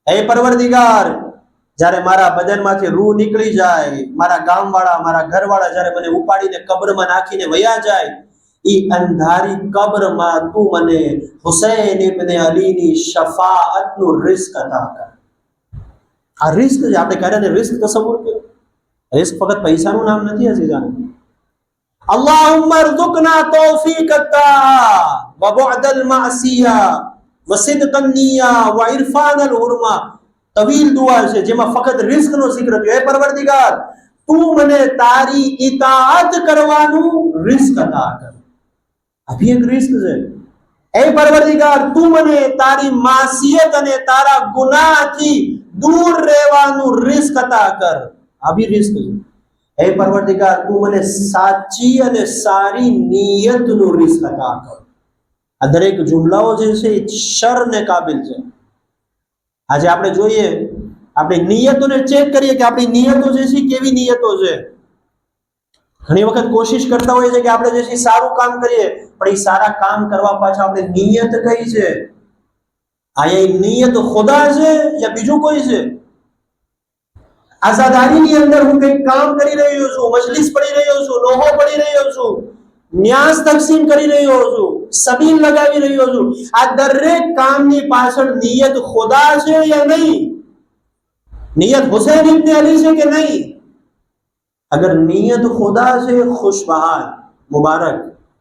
હે પરવરદિગાર, જ્યારે મારા બદનમાંથી રૂહ નીકળી જાય, મારા ગામવાળા, મારા ઘરવાળા જ્યારે મને ઉપાડીને કબ્રમાં નાખીને વયા જાય, ઈ અંધારી કબ્રમાં તું મને હુસૈન ઇબ્ન અલીની શફાઅતનું રિસ્ક અતા કર. આ રિસ્ક છે. આપણે ક્યારે રિસ્ક તસવ્વુર કર્યું? રિસ્ક ફક્ત પૈસાનું નામ નથી અઝીઝાન. અલ્લાહુમ્મા રઝુકના તૌફીક અત્તા વ બુઅદલ માસિયા વ સિદકન નિયા વ ઇરફાનલ હુરમા. તવીલ દુઆ છે જેમાં ફક્ત રિસ્કનો જિક્ર થયો. હે પરવરદિગાર, તું મને તારી ઇતાઅત કરવાનું રિસ્ક અતા કર. આ ભી એક રિસ્ક છે. હે પરવરદિગાર, તું મને તારી માસિયત અને તારા ગુનાહથી દૂર રહેવાનું રિસ્ક અતા કર. આ ભી રિસ્ક છે. હે પરવરદિગાર, તું મને સાચી અને સારી નિયતનું રિસ્ક અતા કર. આ દરેક જુમલાઓ જે છે એ શરને કાબિલ છે. આજે આપણે જોઈએ, આપણી નિયતોને ચેક કરીએ કે આપણી નિયતો જે છે કેવી નિયતો છે. ઘણી વખત કોશિશ કરતા હોઈએ છે કે આપણે જે છે સારું કામ કરીએ, પણ એ સારા કામ કરવા પાછળ આપણે નિયત કઈ છે? આ એ નિયત ખુદા છે યા બીજું કોઈ છે? આઝાદારીની અંદર હું કંઈક કામ કરી રહ્યો છું, મજલિસ પડી રહ્યો છું, લોહો પડી રહ્યો છું, ન્યાસ તકસીમ કરી રહ્યો છું, સબીલ લગાવી રહ્યો છું, આ દરેક કામની પાછળ નિયત ખુદા છે યા નહીં? નિયત હુસૈન ઇબ્ન અલી છે કે નહીં? અગર નિયત ખુદા છે, ખુશબહાલ, મુબારક.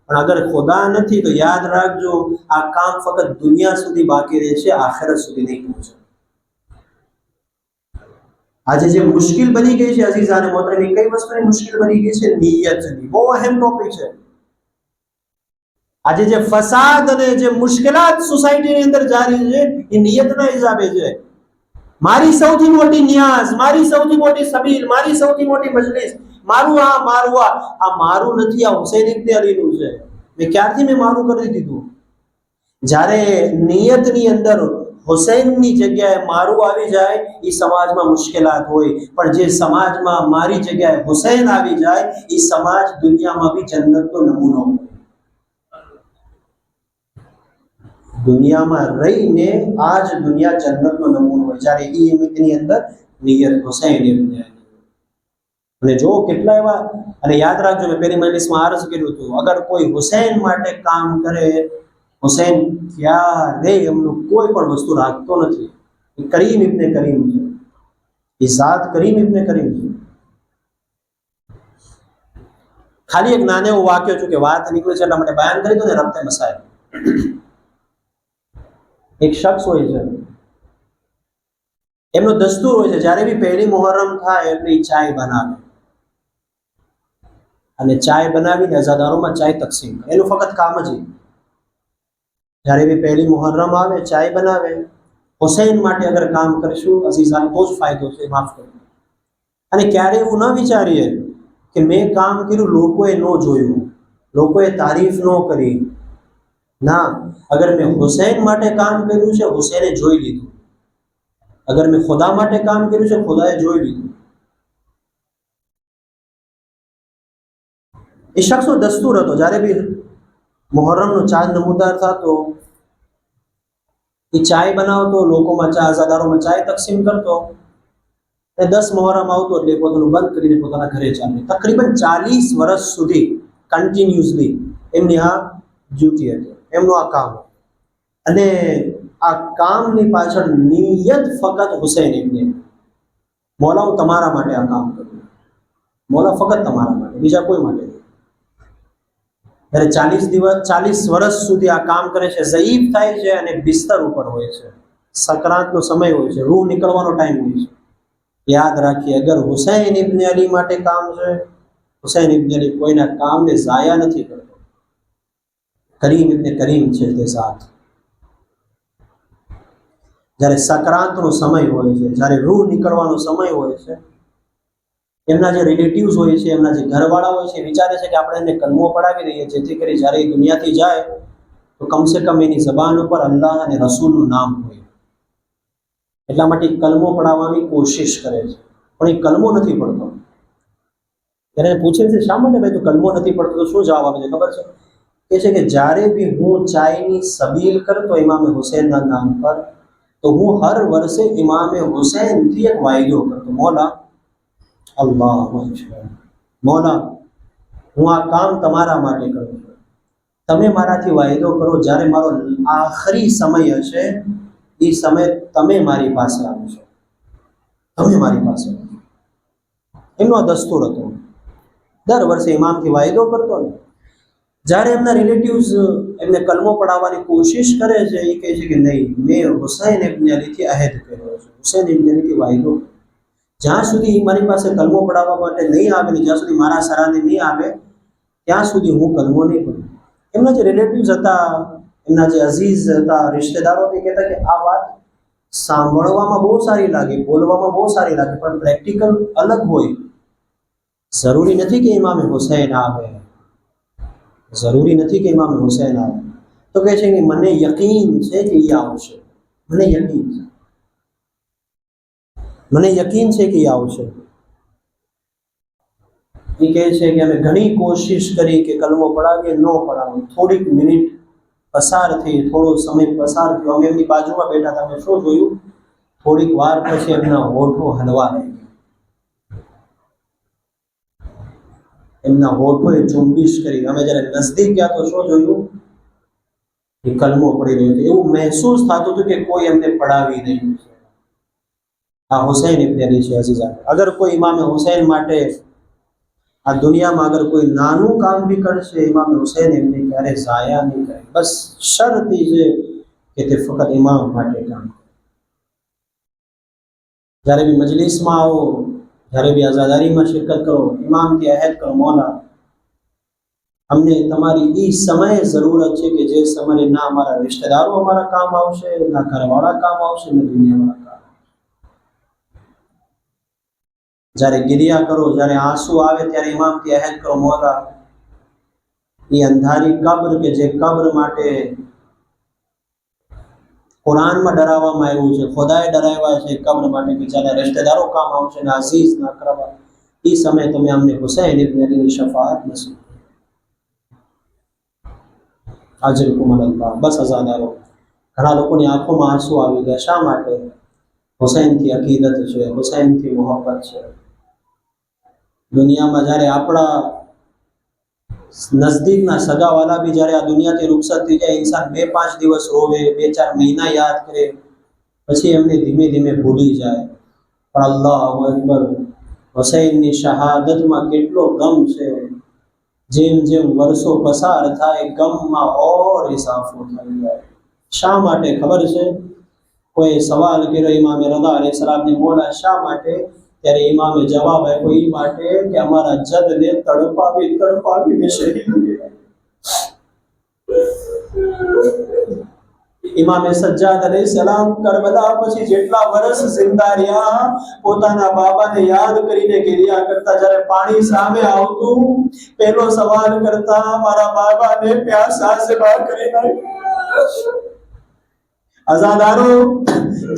પણ અગર ખુદા નથી તો યાદ રાખજો, આ કામ ફક્ત દુનિયા સુધી બાકી રહેશે, આખિરત સુધી નહીં પહોંચે. આજે જે મુશ્કેલ બની ગઈ છે અઝીઝાને મોહતરમ, કઈ વસ્તુની મુશ્કેલ બની ગઈ છે? નિયતની. બહુ અહેમ ટોપિક છે. આજે જે ફસાદ અને જે મુશ્કેલાત સોસાયટીની અંદર જારી છે એ નિયતના હિસાબે છે. મારી સૌથી મોટી નિયાઝ, મારી સૌથી મોટી સબીલ, મારી સૌથી મોટી મજલિસ, મારું આ, મારું આ મારું નથી, આ હુસૈન ઇબ્ન અલીનું છે. મેં ક્યારથી મારું કરી દીધું? જ્યારે નિયતની અંદર હુસૈનની જગ્યાએ મારું આવી જાય એ સમાજમાં મુશ્કેલાત હોય, પણ જે સમાજમાં મારી જગ્યાએ હુસૈન આવી જાય એ સમાજ દુનિયામાં બી જન્નતનો નમૂનો હોય. દુનિયામાં રહીને આજ દુનિયા જન્નતનો નમૂનો હોય જ્યારે એની અંદર નિયત હુસૈન ઇબ્ન અલી. અને જો કેટલા એવા, અને યાદ રાખજો મેં પહેલી મજલિસમાં અર્જ કર્યું હતું, અગર કોઈ હુસૈન માટે કામ કરે, હુસૈન ક્યારે એમનું કોઈ પણ વસ્તુ રાખતો નથી. એ કરીમ ઇબ્ન કરીમ છે, એ ઝાત કરીમ ઇબ્ન કરીમ છે. ખાલી એક નાનો એવો વાક્ય છું કે વાત નીકળી છે એટલા માટે બયાન કરી દો ને. રબતે મસાઇલ, એક શખ્સ હોય છે, એમનો દસ્તુર હોય છે જ્યારે બી પહેલી મુહર્રમ થાય એટલે એ ચાય બનાવે, અને ચાય બનાવીને અઝાદારોમાં ચાય તકસીમ કરે. એનું ફક્ત કામ જ જ્યારે બી પહેલી મુહર્રમ આવે ચાય બનાવે. હુસૈન માટે અગર કામ કરશું અઝીઝાન તો જ ફાયદો છે, માફ કરો. અને ક્યારે એવું ન વિચારીએ કે મેં કામ કર્યું લોકોએ ન જોયું, લોકોએ તારીફ ન કરી. ના, અગર મેં હુસૈન માટે કામ કર્યું છે હુસૈને જોઈ લીધું. અગર મેં ખુદા માટે કામ કર્યું છે ખુદાએ જોઈ લીધું. એ શખ્સનો દસ્તુર હતો, જ્યારે બી મુહર્રમનો ચાંદ નમૂદાર થતો એ ચાય બનાવતો, લોકોમાં ચા અઝાદારોમાં ચાય તકસીમ કરતો. 10 મુહર્રમ આવતો એટલે પોતાનું બંધ કરીને પોતાના ઘરે ચાલે. તકરીબન 40 વર્ષ સુધી કન્ટિન્યુઅસલી એમની આ ડ્યુટી હતી, એમનું આ કામ. અને આ કામની પાછળ નિયત ફક્ત હુસૈન ઇબ્ન, મોલા હું તમારા માટે આ કામ કરું, મોલા ફક્ત તમારા માટે, બીજા કોઈ માટે નહીં. જ્યારે 40 વર્ષ સુધી આ કામ કરે છે, ઝઈફ થાય છે અને બિસ્તર ઉપર હોય છે, સકરાતનો સમય હોય છે, રૂહ નીકળવાનો ટાઈમ હોય છે. યાદ રાખીએ, અગર હુસૈન ઇબ્ન અલી માટે કામ છે, હુસૈન ઇબ્ન અલી કોઈના કામને ઝાયા નથી કરતો. કરીમ ઇબ્ન કરીમ છે તે સાથ. જ્યારે સકરાતનો સમય હોય છે, જ્યારે રૂહ નીકળવાનો સમય હોય છે, એમના જે રિલેટિવ્સ હોય છે, એમના જે ઘરવાળા હોય છે, વિચારે છે કે આપણે એને કલમો પડાવી દઈએ જેથી કરી જ્યારે એ દુનિયાથી જાય તો કમસે કમ એની જબાન ઉપર અલ્લાહ અને રસૂલનું નામ હોય. એટલા માટે કલમો પડાવવાની કોશિશ કરે છે, પણ એ કલમો નથી પડતો. ત્યારે પૂછે છે શા માટે ભાઈ તું કલમો નથી પડતો? તો શું જવાબ આપે છે ખબર છે? કે છે કે જ્યારે બી હું ચાયની સબીલ કરતો ઇમામે હુસૈનના નામ પર, તો હું હર વર્ષે ઇમામે હુસૈનથી એક વાયદો કરતો, મોલા અલ્લાહુ અકબર, મોલા હું આ કામ તમારા માટે કરું છું, તમે મારાથી વાયદો કરો જ્યારે મારો આખરી સમય હશે એ સમય તમે મારી પાસે આવશો, તમે મારી પાસે આવશો. એમનો આ દસ્તુર હતો, દર વર્ષે ઇમામથી વાયદો કરતો ને. જ્યારે એમના રિલેટિવ્સ એમને કલમો પડાવવાની કોશિશ કરે છે, એ કહે છે કે નહીં, મેં હુસૈન ઇબ્ન અલીથી અહેદ કર્યો છે, હુસૈન ઇબ્ન અલીથી વાયદો. જ્યાં સુધી મારી પાસે કલમો પડાવવા માટે નહીં આવે ને જ્યાં સુધી મારા સરાને નહીં આવે ત્યાં સુધી હું કલમો નહીં પડું. એમના જે રિલેટિવ્સ હતા, એમના જે અઝીઝ હતા, રિશ્તેદારો, તે કહેતા કે આ વાત સાંભળવામાં બહુ સારી લાગે, બોલવામાં બહુ સારી લાગે, પણ પ્રેક્ટિકલ અલગ હોય. જરૂરી નથી કે ઇમામે હુસૈન આવે, જરૂરી નથી કે ઇમામે હુસૈન આવે. તો કહે છે કે મને યકીન છે કે એ આવશે, મને યકીન છે, મને યકીન છે કે એ આવશે. એ કહે છે કે અમે ઘણી કોશિશ કરી કે કલમો પડાવીએ, ન પડાવીએ. થોડીક મિનિટ પસાર થઈ, થોડો સમય પસાર થયો, અમે એમની બાજુમાં બેઠા હતા. અમે શું જોયું, થોડીક વાર પછી એમના હોઠો હલવા લાગ્યા, એમના હોઠોએ ઝુંબીશ કરી. અમે જ્યારે નજદીક ગયા તો શું જોયું, એ કલમો પડી રહ્યો હતો. એવું મહેસૂસ થતું હતું કે કોઈ એમને પડાવી રહ્યું છે. આ હુસૈન ઇબ્ન અલી છે અઝીઝા. અગર કોઈ ઇમામે હુસૈન માટે આ દુનિયામાં અગર કોઈ નાનું કામ બી કરશે, ઇમામે હુસૈન એમને ક્યારે ઝાયા નહીં કરે. બસ શરત એ છે કે તે ફક્ત ઇમામ માટે કામ કરે. જ્યારે બી મજલિસમાં આવો, જ્યારે બી આઝાદારીમાં શિરકત કરો, ઇમામથી અહેદ કરો, મોલા અમને તમારી એ સમયે જરૂરત છે કે જે સમયે ના અમારા રિશ્તેદારો અમારા કામ આવશે, ના ઘરવાળા કામ આવશે, ના દુનિયાવાળા કામ. જ્યારે ગિરિયા કરો, જ્યારે આંસુ આવે ત્યારે ઇમામથી અહેદ કરો, મોલા એ અંધારી કબ્ર કે જે કબ્ર માટે कुरान में डरावવામાં આવ્યું છે, ખુદાએ ડરાવ્યા છે કબ્ર માટે કે જ્યારે રિશ્તેદારો કામ આવશે ને અઝીઝ ના અકરબા, એ સમયે તમે અમને હુસૈન ઇબ્ન અલીની શફાઅત નસીબ અજરકુમ અલ્લાહ. બસ અઝાદારો, ઘણા લોકોની આંખોમાં આંસુ આવી ગયા. શા માટે? હુસૈનથી અકીદત છે, હુસૈનથી મોહબ્બત છે. દુનિયામાં જ્યારે આપણા નજદીકના સગાવાલા બી જ્યારે આ દુનિયાથી રૂખસત થઈ જાય, ઇન્સાન 2-5 દિવસ રોવે, 2-4 મહિના યાદ કરે, પછી એમને ધીમે ધીમે ભૂલી જાય. પણ અલ્લાહુ અકબર, હુસૈનની શહાદતમાં કેટલો ગમ છે. જેમ જેમ વર્ષો પસાર થાય, ગમમાં ઓર ઇઝાફો થઈ જાય. શા માટે ખબર છે? કોઈ સવાલ કર્યો ઇમામે રઝા અલૈહિસ્સલામની મોલા, શા માટે? ત્યારે ઇમામે જવાબ આપ્યો, એ માટે કે અમારા જદને તડપાવી તડપાવીને શહીદ કર્યા. ઇમામે સજ્જાદ અલૈહિસ્સલામ કરબલા પછી જેટલા વર્ષ જિંદા રહ્યા, પોતાના બાબાને યાદ કરીને ગિરિયા કરતા. જ્યારે પાણી સામે આવતું, પહેલો સવાલ કરતા, મારા બાબાને પ્યાસા સેવા કરી નાખી. અઝાદારો,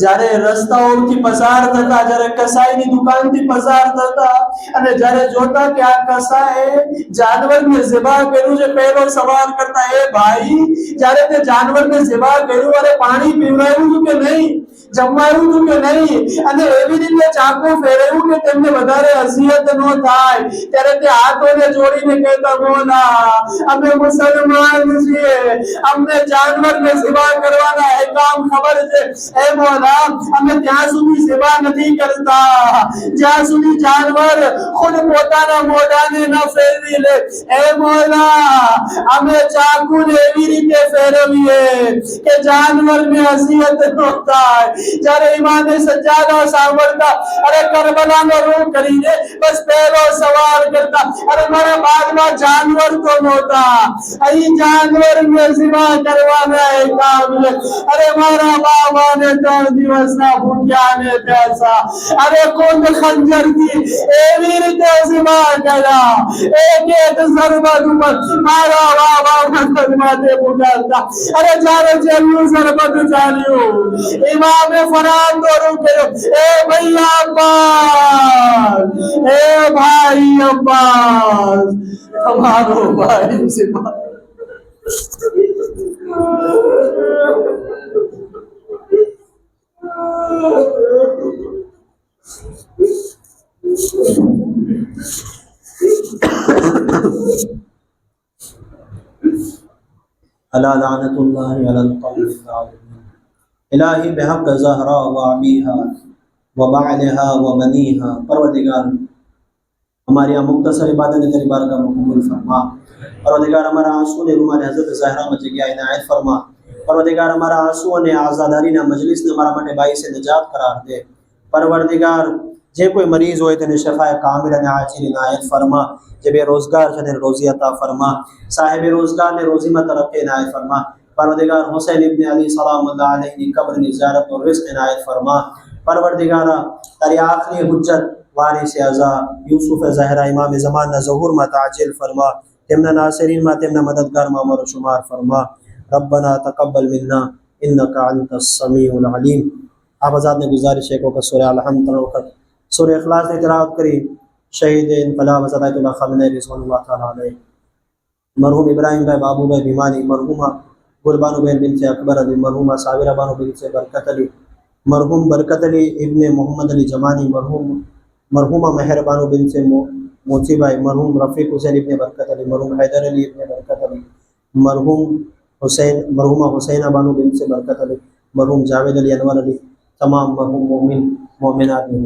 જ્યારે રસ્તાઓથી પસાર થતા, જ્યારે કસાઈની દુકાનથી પસાર થતા અને જ્યારે જોતા કે આ કસાએ જાનવરને ઝિબા કર્યું છે, પહેલો સવાલ કરતા, એ ભાઈ, જ્યારે તે જાનવરને ઝિબા કર્યું, અરે પાણી પીવડાવ્યું હતું કે નહીં, જમાવ્યું હતું કે નહીં, અને એવી રીતે ચાકુ ફેરવ્યું કે તેમને વધારે અઝિયત ન થાય, ત્યારે તે હાથોને જોડીને કહેતા, મોલા, અમે મુસલમાન છીએ, અમને જાનવરને ઝિબા કરવાના અહેકામ ખબર છે. એ મોલા, અમે ત્યાં સુધી સેવા નથી કરતા જ્યાં સુધી જાનવર ખુદ પોતાના મોઢાને ન ફેરવી લે. એ મોલા, અમે ચાકુને એવી રીતે ફેરવીએ કે જાનવરને અસિયત ન થાય. જ્યારે ઇમામે સજ્જાદા સાંભળતા, અરે કરબલાનો રૂહ કરીને બસ પહેલો સવાલ કરતા, અરે મારા બાદમાં જાનવર તો નહોતા, અહીં જાનવરને ઝિબા કરવાના અહેકામ લે. અરે મારા બાબાને 3 દિવસના ભૂખ્યા ને પ્યાસા, અરે કુંદ ખંજરથી એવી રીતે ઝિબા કર્યા, એક એક ઝરબત ઉપર મારા બાબા મદદ માટે પુકારતા. અરે જ્યારે જેલનું ઝરબત ચાલ્યું, ઇમામે ફરાર દોરું કર્યો, એ ભૈયા અબ્બાસ, એ ભાઈ અબ્બાસ, તમારો ભાઈ ઝિબા. अला लानतुल्लाहि अलल कौमिल ज़ालिमीन। इलाही बिहक़ ज़हरा व अबीहा व बालिहा व बनीहा। परवरदिगार, हमारी आ मुख्तसर इबादत तेरी बारगाह में कबूल फरमा। परवरदिगार, हमारा आंसू ने रुमाल हज़रत ज़हरा में जगह इनायत फरमा। परवरदिगार, हमारा आंसू ने आज़ादारी ना मजलिस ने हमारा માટે બાઈ से निजात करार दे। परवरदिगार, जे कोई मरीज होय तेने शफाए कामिल ने आजिल इनायत फरमा। जे बेरोजगार છે તેને રોજી અતા ફરમા। સાહેબ રોજગાર ને રોજી માં તરફ ઇનાયત ફરમા। परवरदिगार, हुसैन इब्न अली सलामुल्लाह अलैहि की कब्र ની ज़ियारत और रिज़्क इनायत फरमा। परवरदिगार, तारी आखिरी हुज्जत वारिस अज़ा यूसुफ ज़हरा इमाम ज़मान ना ज़हूर में ताजिल फरमा। तेमना नासिरीन में तेमना मददगार में अमर शुमार फरमा। रब्बना तक़ब्बल मिन्ना इन्नका अंतस समीउल अलीम। आप आज़ाद ने गुजारिश है को सूरह अल-हम्द तलावत, सूरह इखलास ने तिलावत करी। शहीद इनकलाब ज़दातुल्लाह ख़ामिनी रिज़वानुल्लाह तआला अलैहि, मरहूम इब्राहिम भाई बाबू भाई भिमानी, मरहूमा गुलबानु बहन बिनते अकबर अली, मरहूमा साबिरा बानो बिनते बरकत अली, मरहूम बरकत अली इब्ने मोहम्मद अली जमानी, मरहूमा मेहर बानो बिनते मोती भाई, मरहूम रफ़ीक हुसैन इब्ने बरकत अली, मरहूम हैदर अली इब्ने बरकत अली, मरहूमा हुसैना बानो बिनते बरकत अली, मरहूम जावेद अली अनवर अली, तमाम मरहूम मोमिन मोमिनात में।